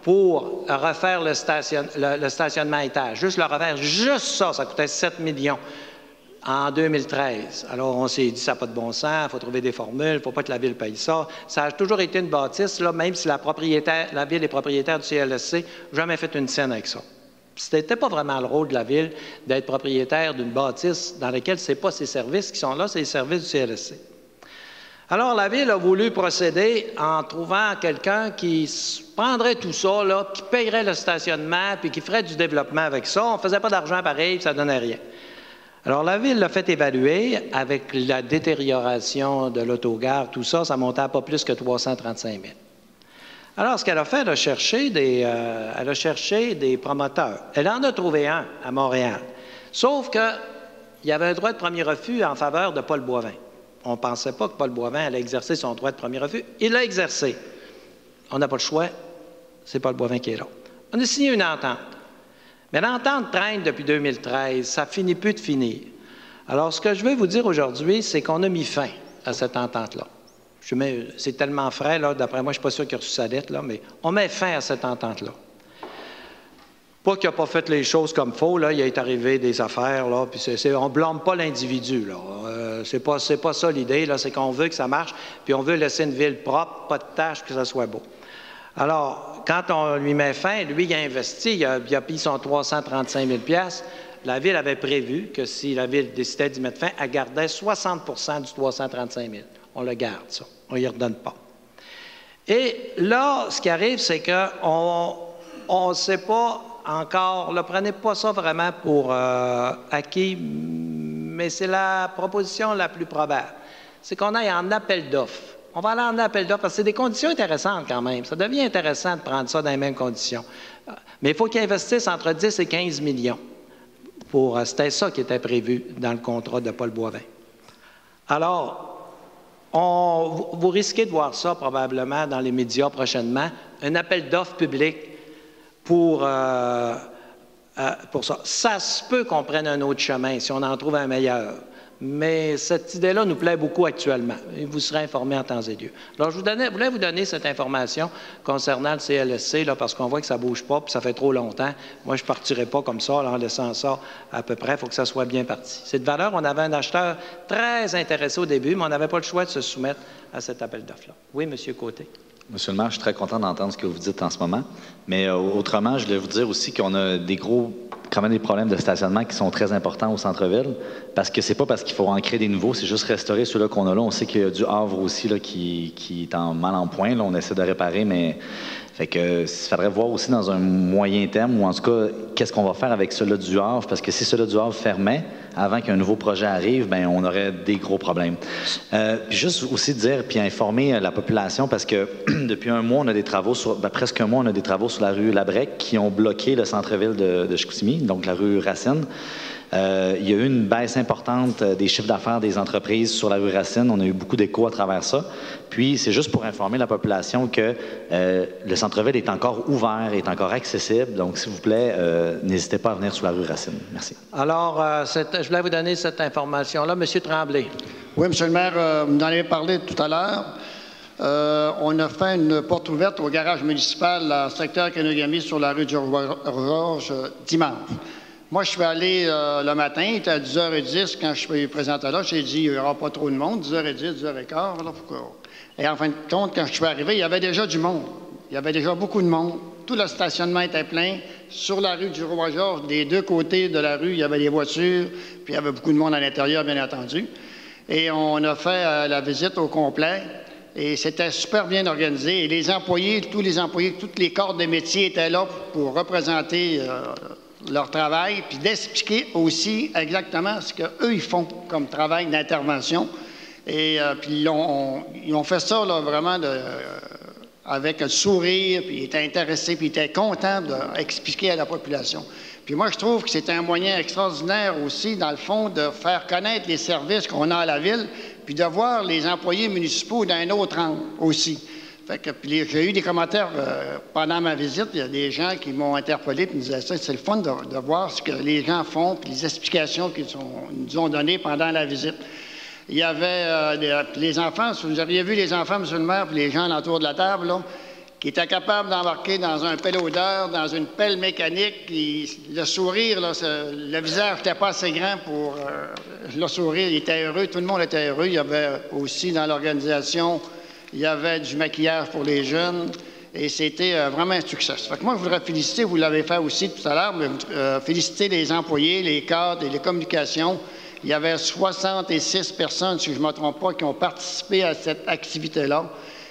Speaker 2: pour refaire le stationnement à étage. Juste le refaire, juste ça, ça coûtait 7 millions. En 2013. Alors, on s'est dit, ça n'a pas de bon sens, il faut trouver des formules, il ne faut pas que la Ville paye ça. Ça a toujours été une bâtisse, là, même si la Ville est propriétaire du CLSC, jamais fait une scène avec ça. Ce n'était pas vraiment le rôle de la Ville d'être propriétaire d'une bâtisse dans laquelle ce n'est pas ses services qui sont là, c'est les services du CLSC. Alors, la Ville a voulu procéder en trouvant quelqu'un qui prendrait tout ça, là, qui payerait le stationnement, puis qui ferait du développement avec ça. On ne faisait pas d'argent pareil, ça ne donnait rien. Alors, la Ville l'a fait évaluer avec la détérioration de l'autogare, tout ça, ça montait à pas plus que 335 000. Alors, ce qu'elle a fait, elle a cherché des promoteurs. Elle en a trouvé un à Montréal. Sauf qu'il y avait un droit de premier refus en faveur de Paul Boivin. On ne pensait pas que Paul Boivin allait exercer son droit de premier refus. Il l'a exercé. On n'a pas le choix. C'est Paul Boivin qui est là. On a signé une entente. Mais l'entente traîne depuis 2013, ça finit plus de finir. Alors, ce que je veux vous dire aujourd'hui, c'est qu'on a mis fin à cette entente-là. C'est tellement frais, là, d'après moi, je ne suis pas sûr qu'il a reçu sa dette, là, mais on met fin à cette entente-là. Pas qu'il n'a pas fait les choses comme il faut, là, il est arrivé des affaires, là, puis on ne blâme pas l'individu, là. C'est pas ça l'idée, là, c'est qu'on veut que ça marche, puis on veut laisser une ville propre, pas de tâches, que ça soit beau. Alors, quand on lui met fin, lui, il a investi, il a payé son 335 000 $. La Ville avait prévu que si la Ville décidait d'y mettre fin, elle gardait 60 % du 335 000 $. On le garde, ça. On ne y redonne pas. Et là, ce qui arrive, c'est qu'on ne sait pas encore, ne prenez pas ça vraiment pour acquis, mais c'est la proposition la plus probable. C'est qu'on aille en appel d'offres. On va aller en appel d'offres parce que c'est des conditions intéressantes quand même. Ça devient intéressant de prendre ça dans les mêmes conditions. Mais il faut qu'ils investissent entre 10 et 15 millions. C'était ça qui était prévu dans le contrat de Paul Boivin. Alors, vous risquez de voir ça probablement dans les médias prochainement, un appel d'offres public pour ça. Ça se peut qu'on prenne un autre chemin si on en trouve un meilleur. mais cette idée-là nous plaît beaucoup actuellement et vous serez informés en temps et lieu. Alors, je voulais vous donner cette information concernant le CLSC, là, parce qu'on voit que ça ne bouge pas puis ça fait trop longtemps. Moi, je ne partirai pas comme ça là, en laissant ça à peu près. Il faut que ça soit bien parti. C'est de valeur. On avait un acheteur très intéressé au début, mais on n'avait pas le choix de se soumettre à cet appel d'offres-là. Oui, M. Côté.
Speaker 6: Monsieur le maire, je suis très content d'entendre ce que vous dites en ce moment. Mais autrement, je voulais vous dire aussi qu'on a quand même des problèmes de stationnement qui sont très importants au centre-ville, parce que c'est pas parce qu'il faut en créer des nouveaux, c'est juste restaurer ceux-là qu'on a là. On sait qu'il y a du Havre aussi là, qui est mal en point. Là, on essaie de réparer, mais fait que il faudrait voir aussi dans un moyen terme, ou en tout cas, qu'est-ce qu'on va faire avec ceux-là du Havre, parce que si ceux-là du Havre fermaient avant qu'un nouveau projet arrive, bien, on aurait des gros problèmes. Puis juste aussi dire, puis informer la population, parce que depuis un mois, on a des travaux presque un mois, on a des travaux sur la rue Labrec qui ont bloqué le centre-ville de Chicoutimi, donc la rue Racine. Il y a eu une baisse importante des chiffres d'affaires des entreprises sur la rue Racine. On a eu beaucoup d'échos à travers ça. Puis, c'est juste pour informer la population que le centre-ville est encore ouvert, est encore accessible. Donc, s'il vous plaît, n'hésitez pas à venir sur la rue Racine. Merci.
Speaker 2: Alors, je voulais vous donner cette information-là. Monsieur Tremblay.
Speaker 10: Oui, Monsieur le maire, vous en avez parlé tout à l'heure. On a fait une porte ouverte au garage municipal à secteur Kenogami sur la rue du Georges dimanche. Moi, je suis allé le matin, il était à 10h10 quand je suis présenté là. J'ai dit, il n'y aura pas trop de monde, 10h10, 10h15. Là, et en fin de compte, quand je suis arrivé, il y avait déjà du monde. Il y avait déjà beaucoup de monde. Tout le stationnement était plein. Sur la rue du Roi-Georges, des deux côtés de la rue, il y avait des voitures, puis il y avait beaucoup de monde à l'intérieur, bien entendu. Et on a fait la visite au complet. Et c'était super bien organisé. Et les employés, tous les corps de métier étaient là pour représenter leur travail, puis d'expliquer aussi exactement ce qu'eux, ils font comme travail d'intervention. Et puis ils ont fait ça là, vraiment avec un sourire, puis ils étaient intéressés, puis ils étaient contents d'expliquer à la population. Puis moi, je trouve que c'est un moyen extraordinaire aussi, dans le fond, de faire connaître les services qu'on a à la ville, puis de voir les employés municipaux d'un autre angle aussi. Fait que, j'ai eu des commentaires pendant ma visite. Il y a des gens qui m'ont interpellé et me disaient ça. C'est le fun de voir ce que les gens font puis les explications qu'ils nous ont données pendant la visite. Il y avait les enfants, si vous aviez vu les enfants, M. le maire, puis les gens autour de la table, là, qui étaient capables d'embarquer dans un pelle-odeur, dans une pelle mécanique. Le sourire, là, le visage n'était pas assez grand pour le sourire. Il était heureux, tout le monde était heureux. Il y avait aussi dans l'organisation... Il y avait du maquillage pour les jeunes et c'était vraiment un succès. Fait que moi, je voudrais féliciter, vous l'avez fait aussi tout à l'heure, mais féliciter les employés, les cadres et les communications. Il y avait 66 personnes, si je ne me trompe pas, qui ont participé à cette activité-là.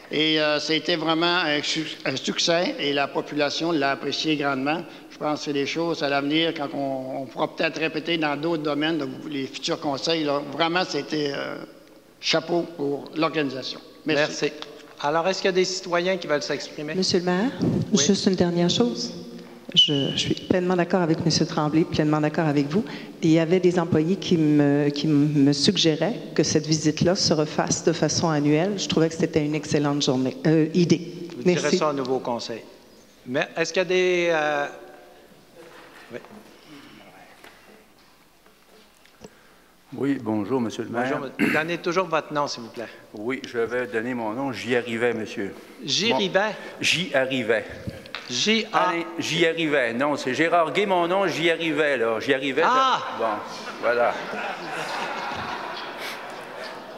Speaker 10: Et c'était vraiment un succès et la population l'a apprécié grandement. Je pense que c'est des choses à l'avenir, quand on pourra peut-être répéter dans d'autres domaines, donc les futurs conseils. Là, vraiment, c'était chapeau pour l'organisation.
Speaker 2: Merci. Alors, est-ce qu'il y a des citoyens qui veulent s'exprimer?
Speaker 4: Monsieur le maire, oui. Juste une dernière chose. Je suis pleinement d'accord avec M. Tremblay, pleinement d'accord avec vous. Et il y avait des employés qui me suggéraient que cette visite-là se refasse de façon annuelle. Je trouvais que c'était une excellente idée.
Speaker 2: Vous direz ça au nouveau conseil. Mais est-ce qu'il y a des... Oui.
Speaker 11: Oui, bonjour, Monsieur le maire.
Speaker 2: Bonjour. Donnez toujours votre nom, s'il vous plaît.
Speaker 11: Oui, je vais donner mon nom. J'y arrivais, monsieur.
Speaker 2: J'y arrivais?
Speaker 11: J'y arrivais.
Speaker 2: J'y
Speaker 11: arrivais. Non, c'est Gérard Gay, mon nom. J'y arrivais, là. J'y arrivais.
Speaker 2: Ah!
Speaker 11: Bon, voilà.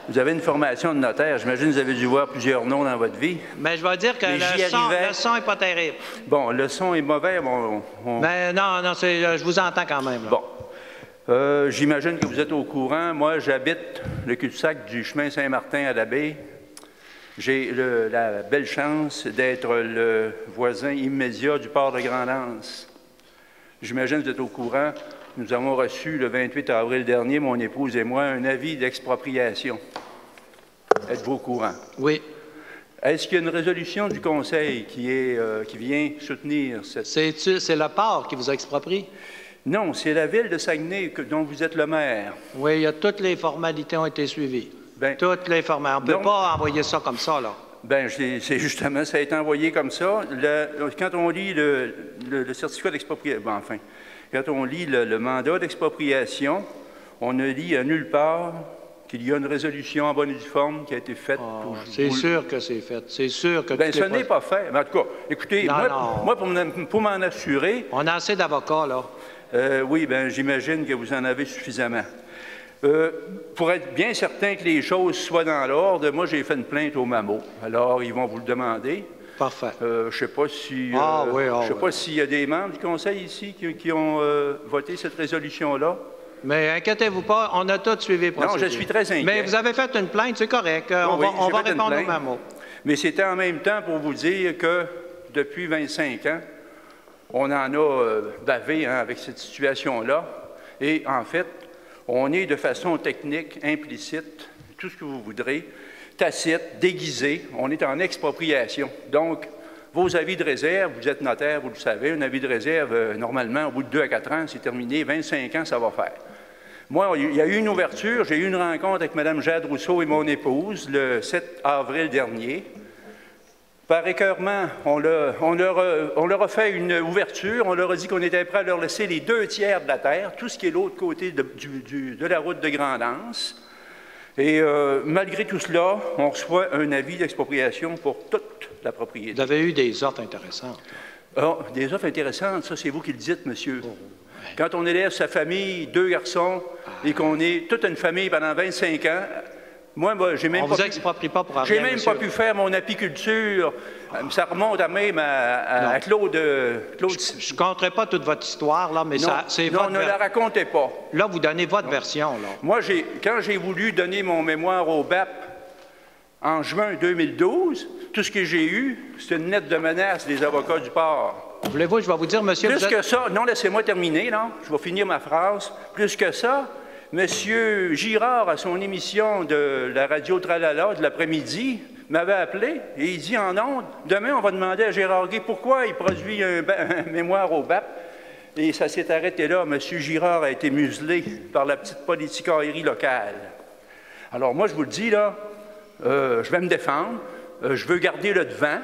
Speaker 11: Vous avez une formation de notaire. J'imagine que vous avez dû voir plusieurs noms dans votre vie.
Speaker 2: Mais je vais dire que le son n'est pas terrible.
Speaker 11: Bon, le son est mauvais.
Speaker 2: Mais non, je vous entends quand même. Là.
Speaker 11: Bon. J'imagine que vous êtes au courant. Moi, j'habite le cul-de-sac du chemin Saint-Martin à la baie. J'ai la belle chance d'être le voisin immédiat du port de Grande-Anse. J'imagine que vous êtes au courant. Nous avons reçu le 28 avril dernier, mon épouse et moi, un avis d'expropriation. Êtes-vous au courant?
Speaker 2: Oui.
Speaker 11: Est-ce qu'il y a une résolution du Conseil qui vient soutenir cette...
Speaker 2: C'est le port qui vous exproprie?
Speaker 11: Non, c'est la ville de Saguenay dont vous êtes le maire.
Speaker 2: Oui, toutes les formalités ont été suivies. Toutes les formalités. On ne peut pas envoyer ça comme ça, là.
Speaker 11: Bien, c'est justement, ça a été envoyé comme ça. Quand on lit le certificat d'expropriation, quand on lit le mandat d'expropriation, On ne lit à nulle part qu'il y a une résolution en bonne et due forme qui a été faite.
Speaker 2: C'est sûr que c'est fait. C'est sûr que
Speaker 11: bien, ce n'est pas fait. Mais en tout cas, écoutez, moi pour m'en assurer...
Speaker 2: On a assez d'avocats, là.
Speaker 11: Oui, bien, j'imagine que vous en avez suffisamment. Pour être bien certain que les choses soient dans l'ordre, moi, j'ai fait une plainte au MAMO. Alors, ils vont vous le demander.
Speaker 2: Parfait.
Speaker 11: Je ne sais pas si... je sais pas s'il y a des membres du Conseil ici qui ont voté cette résolution-là.
Speaker 2: Mais inquiétez-vous pas, on a tous suivi le procédure.
Speaker 11: Non, je suis très inquiet.
Speaker 2: Mais vous avez fait une plainte, c'est correct. On va répondre au MAMO.
Speaker 11: Mais c'était en même temps pour vous dire que depuis 25 ans, on en a bavé avec cette situation-là. Et en fait, on est de façon technique, implicite, tout ce que vous voudrez, tacite, déguisé. On est en expropriation. Donc, vos avis de réserve, vous êtes notaire, vous le savez, un avis de réserve, normalement, au bout de 2 à 4 ans, c'est terminé. 25 ans, ça va faire. Moi, il y a eu une ouverture. J'ai eu une rencontre avec Mme Jade Rousseau et mon épouse le 7 avril dernier. Par écœurement, on leur a fait une ouverture. On leur a dit qu'on était prêt à leur laisser les 2 tiers de la terre, tout ce qui est l'autre côté de la route de Grand'Anse. Et malgré tout cela, on reçoit un avis d'expropriation pour toute la propriété.
Speaker 2: Vous avez eu des offres intéressantes.
Speaker 11: Oh, des offres intéressantes, ça c'est vous qui le dites, monsieur. Oh, ouais. Quand on élève sa famille, 2 garçons, et qu'on est toute une famille pendant 25 ans, moi j'ai même j'ai même pas pu faire mon apiculture. Ça remonte à même à Claude.
Speaker 2: Je ne compterai pas toute votre histoire, là, mais c'est votre...
Speaker 11: Non, ne la racontez pas.
Speaker 2: Là, vous donnez votre version, là.
Speaker 11: Moi, quand j'ai voulu donner mon mémoire au BAP en juin 2012, tout ce que j'ai eu, c'est une lettre de menace des avocats du port.
Speaker 2: Voulez-vous, je vais vous dire, monsieur...
Speaker 11: Plus que ça, non, laissez-moi terminer, là. Je vais finir ma phrase. Plus que ça, M. Girard, à son émission de la radio Tralala de l'après-midi, m'avait appelé et il dit en ondes, demain, on va demander à Gérard Gay pourquoi il produit un mémoire au BAP. Et ça s'est arrêté là. M. Girard a été muselé par la petite politicaillerie locale. Alors moi, je vous le dis, là, je vais me défendre. Je veux garder le devant.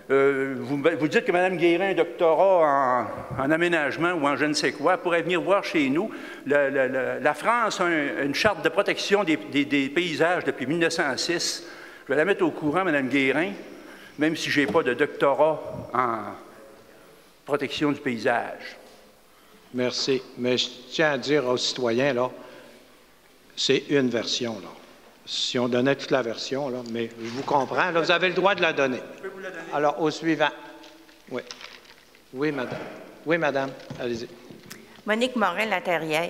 Speaker 11: Vous dites que Mme Guérin a un doctorat en aménagement ou en je ne sais quoi, pourrait venir voir chez nous. La France a une charte de protection des paysages depuis 1906. Je vais la mettre au courant, Mme Guérin, même si je n'ai pas de doctorat en protection du paysage.
Speaker 2: Merci. Mais je tiens à dire aux citoyens, là, c'est une version, là. Si on donnait toute la version, là, mais je vous comprends, là, vous avez le droit de la donner.
Speaker 11: Je peux vous la donner.
Speaker 2: Alors, au suivant. Oui. Oui, madame. Oui, madame. Allez-y.
Speaker 12: Monique Morin-Laterrière.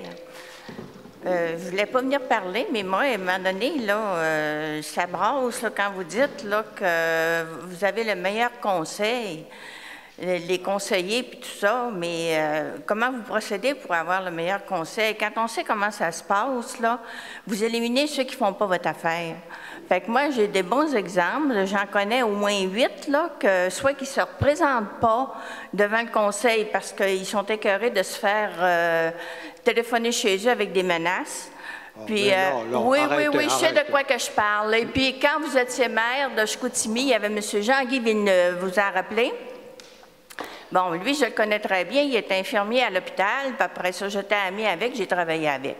Speaker 12: Je ne voulais pas venir parler, mais moi, à un moment donné, là, ça brasse là, quand vous dites là, que vous avez le meilleur conseil, les conseillers puis tout ça, mais comment vous procédez pour avoir le meilleur conseil? Quand on sait comment ça se passe, là, vous éliminez ceux qui ne font pas votre affaire. Fait que moi, j'ai des bons exemples. J'en connais au moins 8, là, que soit qu'ils ne se représentent pas devant le conseil parce qu'ils sont écœurés de se faire téléphoner chez eux avec des menaces. Puis, oui, je sais de quoi que je parle. Et puis, quand vous étiez maire de Chicoutimi, il y avait M. Jean-Guy Villeneuve, vous en rappelez? Bon, lui, je le connais très bien. Il est infirmier à l'hôpital. Puis après ça, j'étais amie avec, j'ai travaillé avec.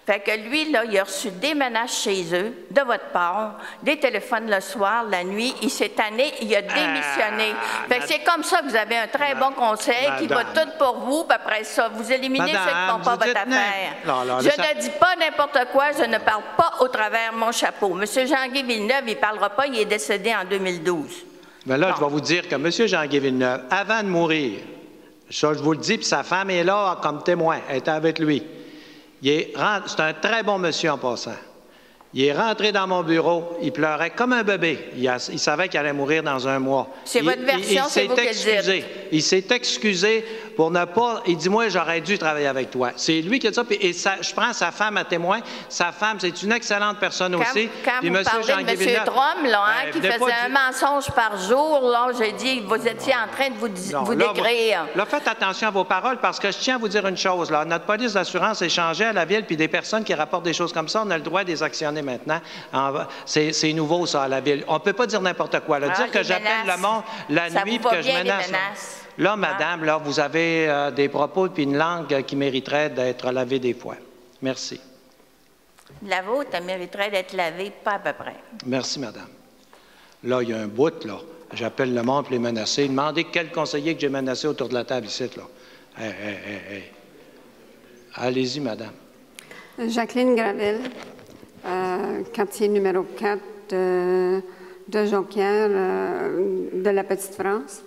Speaker 12: Fait que lui, là, il a reçu des menaces chez eux, de votre part, des téléphones le soir, la nuit. Il s'est tanné, il a démissionné. Fait que c'est comme ça que vous avez un très bon conseil qui va tout pour vous. Puis après ça, vous éliminez ceux qui ne font pas votre affaire. Je ne dis pas n'importe quoi, je ne parle pas au travers mon chapeau. M. Jean-Guy Villeneuve, il ne parlera pas, il est décédé en 2012.
Speaker 2: Mais là, je vais vous dire que M. Jean-Guy Villeneuve, avant de mourir, ça, je vous le dis, puis sa femme est là comme témoin, elle était avec lui. C'est un très bon monsieur en passant. Il est rentré dans mon bureau, il pleurait comme un bébé. Il savait qu'il allait mourir dans un mois.
Speaker 12: C'est votre version, c'est vous qui le dites.
Speaker 2: Il s'est excusé pour ne pas... Il dit, moi, j'aurais dû travailler avec toi. C'est lui qui a dit ça. Et je prends sa femme à témoin. Sa femme, c'est une excellente personne aussi.
Speaker 12: Quand vous parlez de M. Drum, là, qui faisait un mensonge par jour, là, j'ai dit, vous étiez en train de vous décrire.
Speaker 2: Là, faites attention à vos paroles parce que je tiens à vous dire une chose. Là. Notre police d'assurance est changée à la ville, puis des personnes qui rapportent des choses comme ça, on a le droit de les actionner maintenant. C'est nouveau, ça, à la ville. On ne peut pas dire n'importe quoi. Là. Dire que j'appelle le monde la nuit et que je menace. Là, madame, là, vous avez des propos et une langue qui mériterait d'être lavée des fois. Merci.
Speaker 12: La vôtre, elle mériterait d'être lavée, pas à peu près.
Speaker 2: Merci, madame. Là, il y a un bout, là. J'appelle le monde pour les menacer. Demandez quel conseiller que j'ai menacé autour de la table ici, là. Hey. Allez-y, madame.
Speaker 13: Jacqueline Gravel, quartier numéro 4 de Jonquière, de la Petite-France.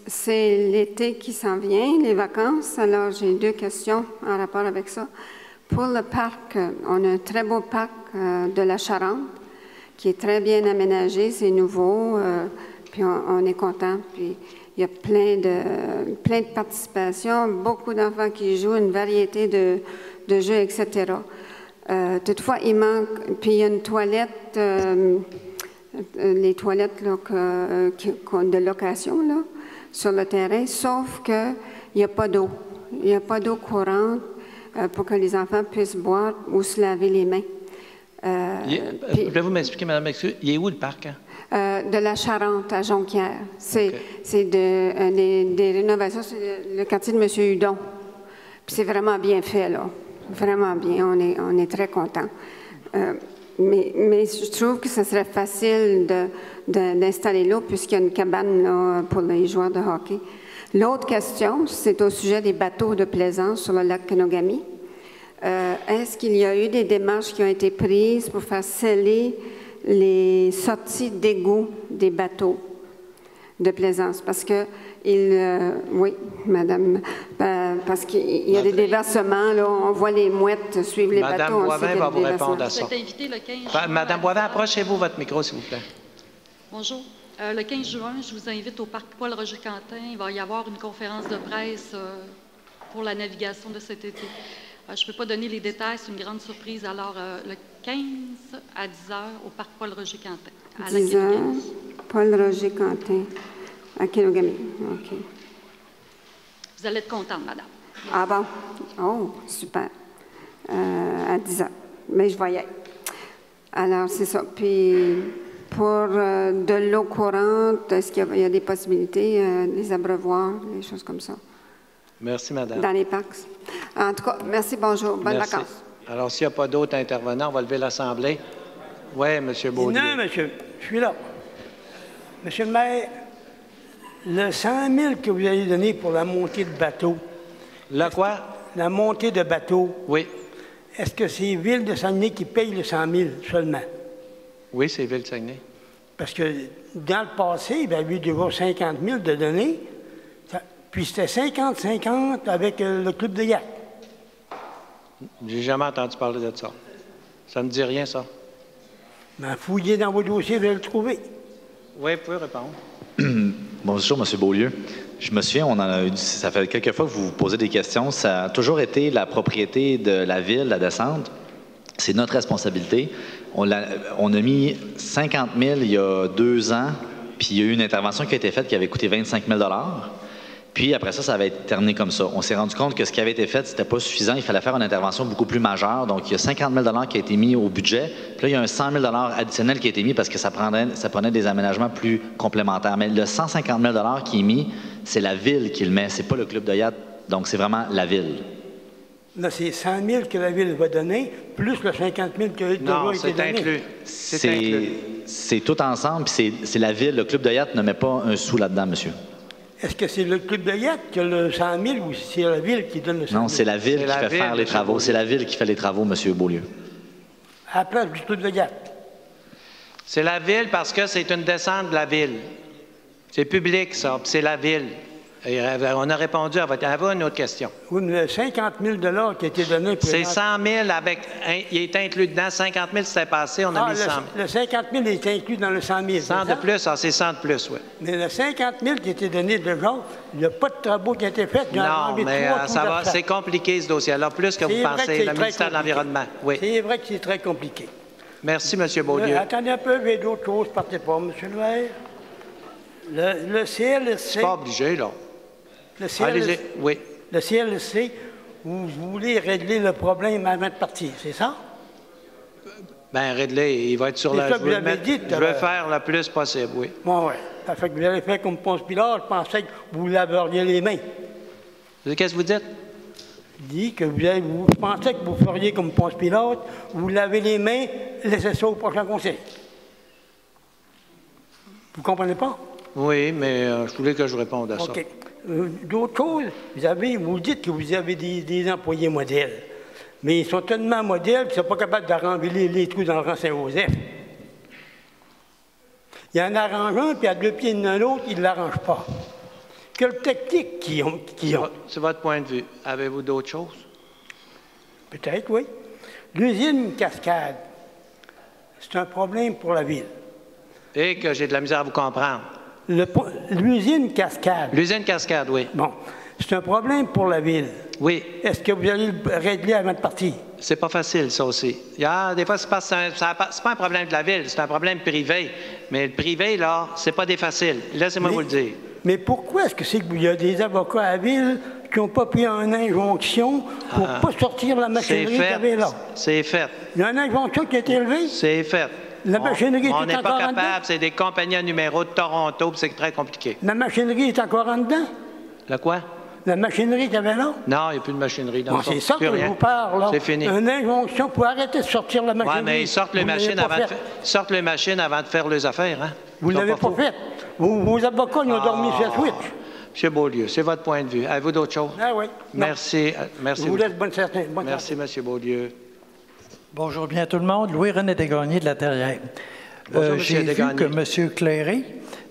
Speaker 13: C'est l'été qui s'en vient, les vacances. Alors, j'ai 2 questions en rapport avec ça. Pour le parc, on a un très beau parc de la Charente qui est très bien aménagé, c'est nouveau, puis on est content. Puis il y a plein de participation, beaucoup d'enfants qui jouent, une variété de jeux, etc. Toutefois, il manque, puis il y a une toilette, les toilettes là, de location là, sur le terrain, sauf qu'il n'y a pas d'eau. Il n'y a pas d'eau courante pour que les enfants puissent boire ou se laver les mains.
Speaker 2: Pouvez-vous m'expliquer, madame, il est où le parc? Hein?
Speaker 13: De la Charente à Jonquière. C'est des rénovations, c'est le quartier de M. Hudon. Puis c'est vraiment bien fait, là. Vraiment bien. On est très contents. Mais je trouve que ce serait facile d'installer l'eau puisqu'il y a une cabane là, pour les joueurs de hockey. L'autre question, c'est au sujet des bateaux de plaisance sur le lac Kenogami. Est-ce qu'il y a eu des démarches qui ont été prises pour faire sceller les sorties d'égout des bateaux de plaisance? Parce que, oui, madame, parce qu'il y a des déversements, là, on voit les mouettes suivre les bateaux.
Speaker 2: Madame Boivin va vous répondre à ça. Madame Boivin, approchez-vous votre micro, s'il vous plaît. Bonjour.
Speaker 7: Le 15 juin, je vous invite au parc Paul-Roger-Quentin. Il va y avoir une conférence de presse pour la navigation de cet été. Je ne peux pas donner les détails, c'est une grande surprise. Alors, le 15 à 10 h au parc Paul-Roger-Quentin.
Speaker 13: 10 h, Paul-Roger-Quentin, à Kenogami. OK.
Speaker 7: Vous allez être contente, madame.
Speaker 13: Ah bon? Oh, super. À 10 h. Mais je vais y aller. Alors, c'est ça. Puis, pour de l'eau courante, est-ce qu'il y a des possibilités, des abreuvoirs, des choses comme ça?
Speaker 2: Merci, madame.
Speaker 13: Dans les parcs. En tout cas, merci, bonjour. Bonnes vacances.
Speaker 2: Alors, s'il n'y a pas d'autres intervenants, on va lever l'Assemblée. Oui, M. Beaulieu.
Speaker 14: Non, monsieur, je suis là. Monsieur le maire, le 100 000 que vous allez donner pour la montée de bateau.
Speaker 2: La quoi? La
Speaker 14: montée de bateau.
Speaker 2: Oui.
Speaker 14: Est-ce que c'est Ville de Saguenay qui paye le 100 000 seulement?
Speaker 2: Oui, c'est Ville de Saguenay.
Speaker 14: Parce que dans le passé, il y avait eu déjà 50 000 de données. Puis c'était 50-50 avec le club de yacht.
Speaker 2: J'ai jamais entendu parler de ça. Ça ne me dit rien, ça.
Speaker 14: Ben, fouillez dans vos dossiers, vous allez le trouver.
Speaker 2: Oui, vous pouvez répondre.
Speaker 6: Bonjour, M. Beaulieu. Je me souviens, ça fait quelques fois que vous vous posez des questions. Ça a toujours été la propriété de la ville, la descente. C'est notre responsabilité. On a mis 50 000 il y a 2 ans, puis il y a eu une intervention qui a été faite qui avait coûté 25 000 $. Puis après ça, ça avait été terminé comme ça. On s'est rendu compte que ce qui avait été fait, c'était pas suffisant. Il fallait faire une intervention beaucoup plus majeure. Donc, il y a 50 000 $ qui a été mis au budget. Puis là, il y a un 100 000 $ additionnel qui a été mis parce que ça prenait des aménagements plus complémentaires. Mais le 150 000 $ qui est mis, c'est la ville qui le met. C'est pas le club de yacht. Donc, c'est vraiment la ville.
Speaker 14: Là, c'est 100 000 que la ville va donner, plus le 50 000 que
Speaker 2: non, c'est inclus.
Speaker 6: C'est inclus. C'est tout ensemble. Puis c'est la ville. Le club de yacht ne met pas un sou là-dedans, monsieur.
Speaker 14: Est-ce que c'est le club de yacht qui a le 100 000 ou c'est la ville qui donne le 100 000?
Speaker 6: Non, c'est la ville qui fait faire les travaux. C'est la ville qui fait les travaux, M. Beaulieu.
Speaker 14: À la place du club de yacht?
Speaker 2: C'est la ville parce que c'est une descente de la ville. C'est public, ça, puis c'est la ville. Et on a répondu à votre... Avez-vous une autre question?
Speaker 14: Oui, mais 50 000 $ qui a été donné...
Speaker 2: C'est 100 000 avec... Il est inclus dedans. 50 000, c'était passé, on a mis 100 000.
Speaker 14: Le 50 000 est inclus dans le 100 000.
Speaker 2: 100 de plus, c'est 100 de plus, oui.
Speaker 14: Mais le 50 000 qui a été donné déjà, il n'y a pas de travaux qui ont été faits.
Speaker 2: Non, mais ça va, c'est compliqué, ce dossier-là, plus que vous pensez, le ministère de l'Environnement. Oui.
Speaker 14: C'est vrai que c'est très compliqué.
Speaker 2: Merci, M. Beaulieu.
Speaker 14: Attendez un peu, j'ai d'autres choses, partez pas, M. le maire. Le CLSC...
Speaker 2: C'est pas obligé, là.
Speaker 14: Allez-y,
Speaker 2: oui.
Speaker 14: Le CLSC, vous voulez régler le problème avant de partir, c'est ça?
Speaker 2: Bien, régler, il va être sur la... Je veux faire le plus possible, oui.
Speaker 14: Bon, oui. Ça fait que vous allez faire comme Ponce Pilate, je pensais que vous laveriez les mains.
Speaker 2: Qu'est-ce que vous dites?
Speaker 14: dit que vous pensez que vous feriez comme Ponce Pilate, vous lavez les mains, laissez ça au prochain conseil. Vous comprenez pas?
Speaker 2: Oui, mais je voulais que je réponde à ça.
Speaker 14: OK. D'autres choses, vous dites que vous avez des employés modèles. Mais ils sont tellement modèles qu'ils ne sont pas capables d'arranger les trous dans le rang Saint-Joseph. Il y en arrange un, puis à 2 pieds de l'autre, ils ne l'arrangent pas. Quelle technique qu'ils ont?
Speaker 2: C'est votre point de vue. Avez-vous d'autres choses?
Speaker 14: Peut-être, oui. L'usine Cascade, c'est un problème pour la ville.
Speaker 2: Et que j'ai de la misère à vous comprendre.
Speaker 14: L'usine Cascade.
Speaker 2: L'usine Cascade, oui.
Speaker 14: Bon. C'est un problème pour la ville.
Speaker 2: Oui.
Speaker 14: Est-ce que vous allez le régler avant de partir?
Speaker 2: C'est pas facile, ça aussi. Des fois, c'est pas un problème de la ville, c'est un problème privé. Mais le privé, là, c'est pas des faciles. Laissez-moi vous le dire.
Speaker 14: Mais pourquoi est-ce que c'est qu'il y a des avocats à la ville qui n'ont pas pris une injonction pour ne pas sortir la machinerie qu'il y avait là?
Speaker 2: C'est fait.
Speaker 14: Il y a une injonction qui a été élevée?
Speaker 2: C'est fait.
Speaker 14: La machinerie est
Speaker 2: on n'est
Speaker 14: encore
Speaker 2: pas
Speaker 14: en dedans?
Speaker 2: capable, c'est des compagnies à numéro de Toronto, puis c'est très compliqué.
Speaker 14: La machinerie est encore en dedans?
Speaker 2: Le quoi?
Speaker 14: La machinerie qu'il y avait là?
Speaker 2: Non, il n'y a plus de machinerie dans
Speaker 14: C'est ça que je vous parle, là.
Speaker 2: C'est fini.
Speaker 14: Une injonction pour arrêter de sortir la machinerie.
Speaker 2: Oui, mais ils sortent les machines avant de faire leurs affaires, hein?
Speaker 14: Vous ne l'avez pas fait. Vos avocats, ils ont dormi sur la switch.
Speaker 2: M. Beaulieu, c'est votre point de vue. Avez-vous d'autres choses?
Speaker 14: Ah oui.
Speaker 2: Merci.
Speaker 14: Je vous laisse bonne santé.
Speaker 2: Merci, M. Beaulieu.
Speaker 15: Bonjour bien tout le monde. Louis-René Desgagnés de la Terrière. J'ai vu que M. Cléré,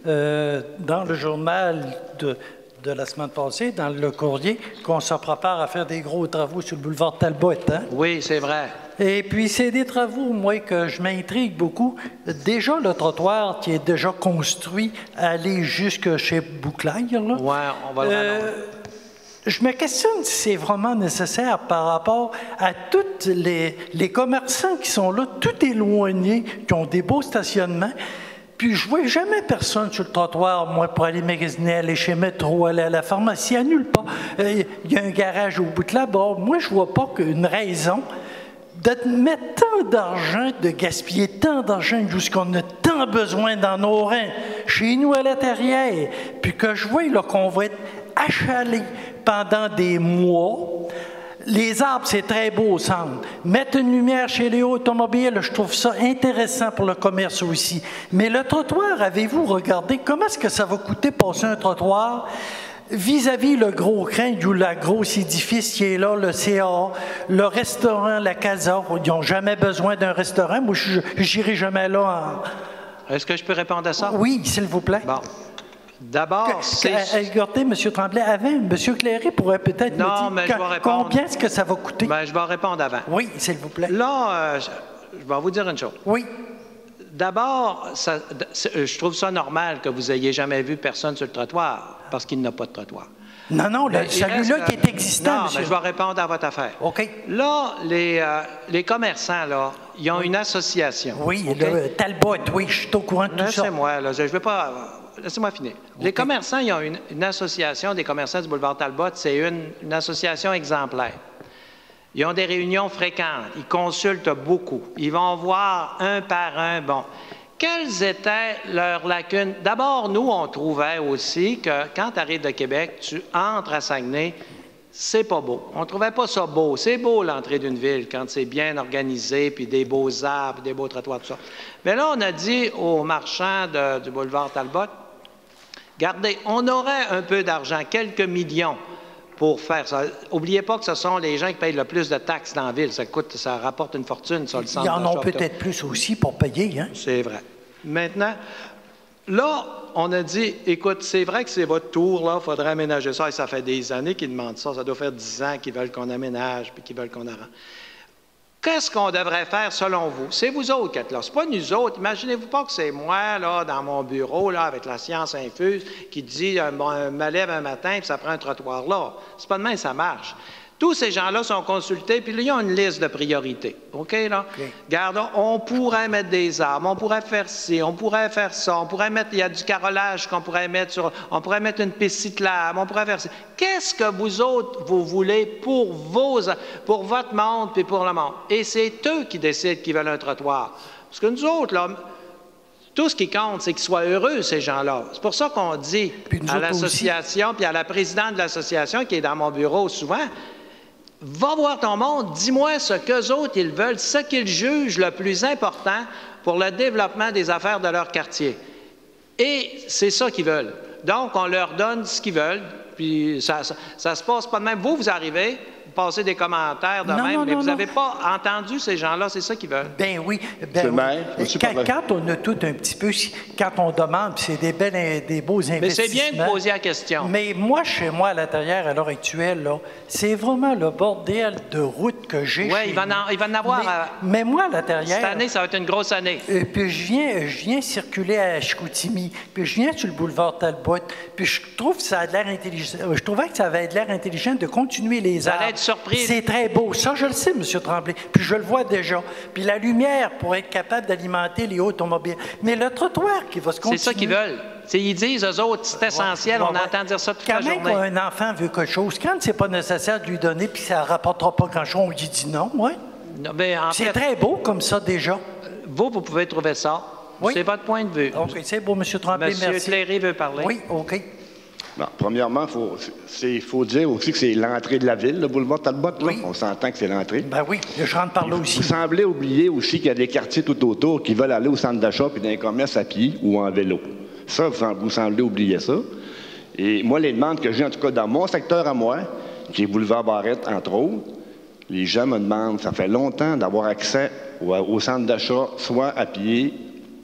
Speaker 15: dans le journal de la semaine passée, dans le courrier, qu'on se prépare à faire des gros travaux sur le boulevard Talbot. Hein?
Speaker 2: Oui, c'est vrai.
Speaker 15: Et puis, c'est des travaux, moi, que je m'intrigue beaucoup. Déjà, le trottoir qui est déjà construit, aller jusque chez Bouclair, là.
Speaker 2: Oui, on va le rendre.
Speaker 15: Je me questionne si c'est vraiment nécessaire par rapport à tous les commerçants qui sont là, tout éloignés, qui ont des beaux stationnements. Puis je ne vois jamais personne sur le trottoir, moi, pour aller magasiner, aller chez Métro, aller à la pharmacie, à nulle part. Il y a un garage au bout de là-bas. Moi, je ne vois pas qu'une raison de mettre tant d'argent, de gaspiller tant d'argent jusqu'on a tant besoin dans nos reins, chez nous à la Terrière, puis que je vois là, qu'on va être achalé pendant des mois. Les arbres, c'est très beau au centre. Mettre une lumière chez les automobiles, je trouve ça intéressant pour le commerce aussi. Mais le trottoir, avez-vous regardé comment est-ce que ça va coûter passer un trottoir vis-à-vis le gros crin ou le gros édifice qui est là, le CA, le restaurant, la Casa? Ils n'ont jamais besoin d'un restaurant. Moi, je n'irai jamais là.
Speaker 2: Est-ce que je peux répondre à ça?
Speaker 15: Oui, s'il vous plaît.
Speaker 2: Bon. D'abord,
Speaker 15: regardez, M. Tremblay, avant, M. Cléré pourrait peut-être me dire combien est-ce que ça va coûter.
Speaker 2: Ben, je vais répondre avant.
Speaker 15: Oui, s'il vous plaît.
Speaker 2: Là, je vais vous dire une chose.
Speaker 15: Oui.
Speaker 2: D'abord, je trouve ça normal que vous n'ayez jamais vu personne sur le trottoir, parce qu'il n'y a pas de trottoir.
Speaker 15: Non, celui-là qui est existant,
Speaker 2: non,
Speaker 15: monsieur.
Speaker 2: Mais je vais répondre à votre affaire.
Speaker 15: OK.
Speaker 2: Là, les commerçants, là, ils ont une association.
Speaker 15: Oui, okay? Le Talbot, oui, je suis au courant de tout ça.
Speaker 2: Laissez-moi, là, je ne vais pas... Laissez-moi finir. Okay. Les commerçants, ils ont une association des commerçants du boulevard Talbot. C'est une association exemplaire. Ils ont des réunions fréquentes. Ils consultent beaucoup. Ils vont voir un par un. Bon, quelles étaient leurs lacunes? D'abord, nous, on trouvait aussi que quand tu arrives de Québec, tu entres à Saguenay, c'est pas beau. On ne trouvait pas ça beau. C'est beau, l'entrée d'une ville, quand c'est bien organisé, puis des beaux arbres, des beaux trottoirs, tout ça. Mais là, on a dit aux marchands du boulevard Talbot, regardez, on aurait un peu d'argent, quelques millions pour faire ça. N'oubliez pas que ce sont les gens qui payent le plus de taxes dans la ville. Ça rapporte une fortune, ça, le centre.
Speaker 15: Il y en a peut-être plus aussi pour payer, hein?
Speaker 2: C'est vrai. Maintenant, là, on a dit, écoute, c'est vrai que c'est votre tour, là, il faudrait aménager ça. Et ça fait des années qu'ils demandent ça. Ça doit faire 10 ans qu'ils veulent qu'on aménage puis qu'ils veulent qu'on arrange. Qu'est-ce qu'on devrait faire selon vous? C'est vous autres qui êtes là. Ce n'est pas nous autres. Imaginez-vous pas que c'est moi, là, dans mon bureau, là, avec la science infuse, qui dit me lève un matin et ça prend un trottoir là. C'est pas de même, ça marche. Tous ces gens-là sont consultés, puis là, ils ont une liste de priorités. OK, là? Okay. Regarde, on pourrait mettre des arbres, on pourrait faire ci, on pourrait faire ça, on pourrait mettre, il y a du carrelage qu'on pourrait mettre sur, on pourrait mettre une piste cyclable, on pourrait faire ça. Qu'est-ce que vous autres, vous voulez pour votre monde puis pour le monde? Et c'est eux qui décident qu'ils veulent un trottoir. Parce que nous autres, là, tout ce qui compte, c'est qu'ils soient heureux, ces gens-là. C'est pour ça qu'on dit à l'association, puis à la présidente de l'association, qui est dans mon bureau souvent, Va voir ton monde, dis-moi ce qu'eux autres, ils veulent, ce qu'ils jugent le plus important pour le développement des affaires de leur quartier. Et c'est ça qu'ils veulent. Donc, on leur donne ce qu'ils veulent, puis ça se passe pas de même. Vous arrivez, vous passez des commentaires de même, mais vous n'avez pas entendu ces gens-là, c'est ça qu'ils veulent.
Speaker 15: Ben oui. Quand on a tout un petit peu, quand on demande, puis c'est des beaux investissements.
Speaker 2: Mais c'est bien de poser la question.
Speaker 15: Mais moi, chez moi, à l'intérieur, à l'heure actuelle, là, c'est vraiment le bordel de route que j'ai.
Speaker 2: Oui, il va en avoir.
Speaker 15: Mais moi, à l'intérieur.
Speaker 2: Cette année, ça va être une grosse année.
Speaker 15: Puis je viens circuler à Chicoutimi, puis je viens sur le boulevard Talbot, puis je trouve que ça a l'air intelligent. Je trouvais que ça avait l'air intelligent de continuer les arbres.
Speaker 2: Surprise.
Speaker 15: C'est très beau. Ça, je le sais, M. Tremblay. Puis je le vois déjà. Puis la lumière pour être capable d'alimenter les automobiles. Mais le trottoir qui va se continuer.
Speaker 2: C'est ça qu'ils veulent. Ils disent, eux autres, c'est essentiel. On entend dire ça toute la journée.
Speaker 15: Quand même, un enfant veut quelque chose, quand c'est pas nécessaire de lui donner puis ça ne rapportera pas grand-chose, on lui dit non, oui. C'est très beau comme ça, déjà.
Speaker 2: Vous pouvez trouver ça.
Speaker 15: Oui.
Speaker 2: C'est votre point de vue.
Speaker 15: OK, c'est beau, M. Tremblay, merci.
Speaker 2: M. Cléry veut parler.
Speaker 15: Oui, OK.
Speaker 16: Bon, premièrement, il faut dire aussi que c'est l'entrée de la ville, le boulevard Talbot. Oui. On s'entend que c'est l'entrée.
Speaker 15: Ben oui, je rentre par là aussi.
Speaker 16: Vous semblez oublier aussi qu'il y a des quartiers tout autour qui veulent aller au centre d'achat puis dans les commerces à pied ou en vélo. Ça, vous semblez oublier ça. Et moi, les demandes que j'ai, en tout cas dans mon secteur à moi, qui est boulevard Barrette, entre autres, les gens me demandent, ça fait longtemps d'avoir accès au centre d'achat, soit à pied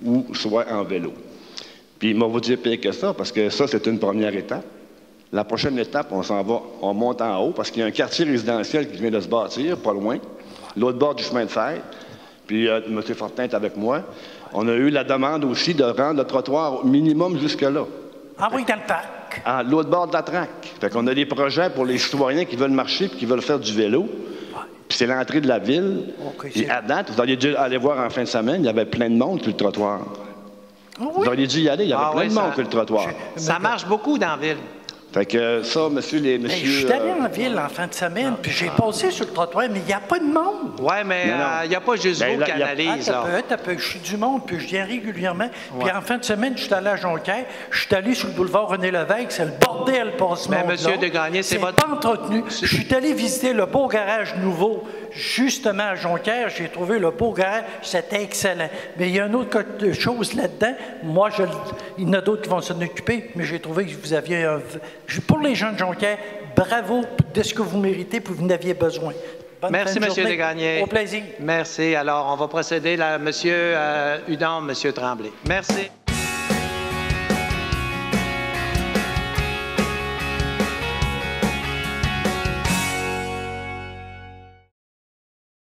Speaker 16: ou soit en vélo. Puis, il m'a vous dire pire que ça, parce que ça, c'est une première étape. La prochaine étape, on monte en haut, parce qu'il y a un quartier résidentiel qui vient de se bâtir, pas loin, l'autre bord du chemin de fer. Puis, M. Fortin est avec moi. On a eu la demande aussi de rendre le trottoir au minimum jusque-là.
Speaker 15: Ah oui, dans le parc.
Speaker 16: À l'autre bord de la traque. Fait qu'on a des projets pour les citoyens qui veulent marcher puis qui veulent faire du vélo. Puis c'est l'entrée de la ville. Et à date, vous auriez dû aller voir en fin de semaine, il y avait plein de monde sur le trottoir.
Speaker 15: Oui.
Speaker 16: Vous auriez dû y aller, il y avait plein de monde sur le trottoir.
Speaker 2: Ça marche beaucoup dans la ville.
Speaker 16: Fait que ça, monsieur...
Speaker 15: Je suis allé en ville en fin de semaine, puis j'ai passé sur le trottoir, mais il n'y a pas de monde.
Speaker 2: Oui, mais il n'y a pas juste vous qui analyse.
Speaker 15: Je suis du monde, puis je viens régulièrement. Puis en fin de semaine, je suis allé à Jonquière, je suis allé sur le boulevard René-Lévesque, c'est le bordel pour ce monde-là.
Speaker 2: Mais M. Degagné, c'est
Speaker 15: pas entretenu. Je suis allé visiter le beau garage nouveau, justement à Jonquière, j'ai trouvé le beau garage, c'était excellent. Mais il y a une autre chose là-dedans. Moi, il y en a d'autres qui vont s'en occuper, mais j'ai trouvé que vous aviez un... Pour les gens de Jonquière, bravo de ce que vous méritez, puis vous n'aviez besoin.
Speaker 2: Merci, M. Degagné.
Speaker 15: Au plaisir.
Speaker 2: Merci. Alors, on va procéder à M. Hudon, M. Tremblay. Merci.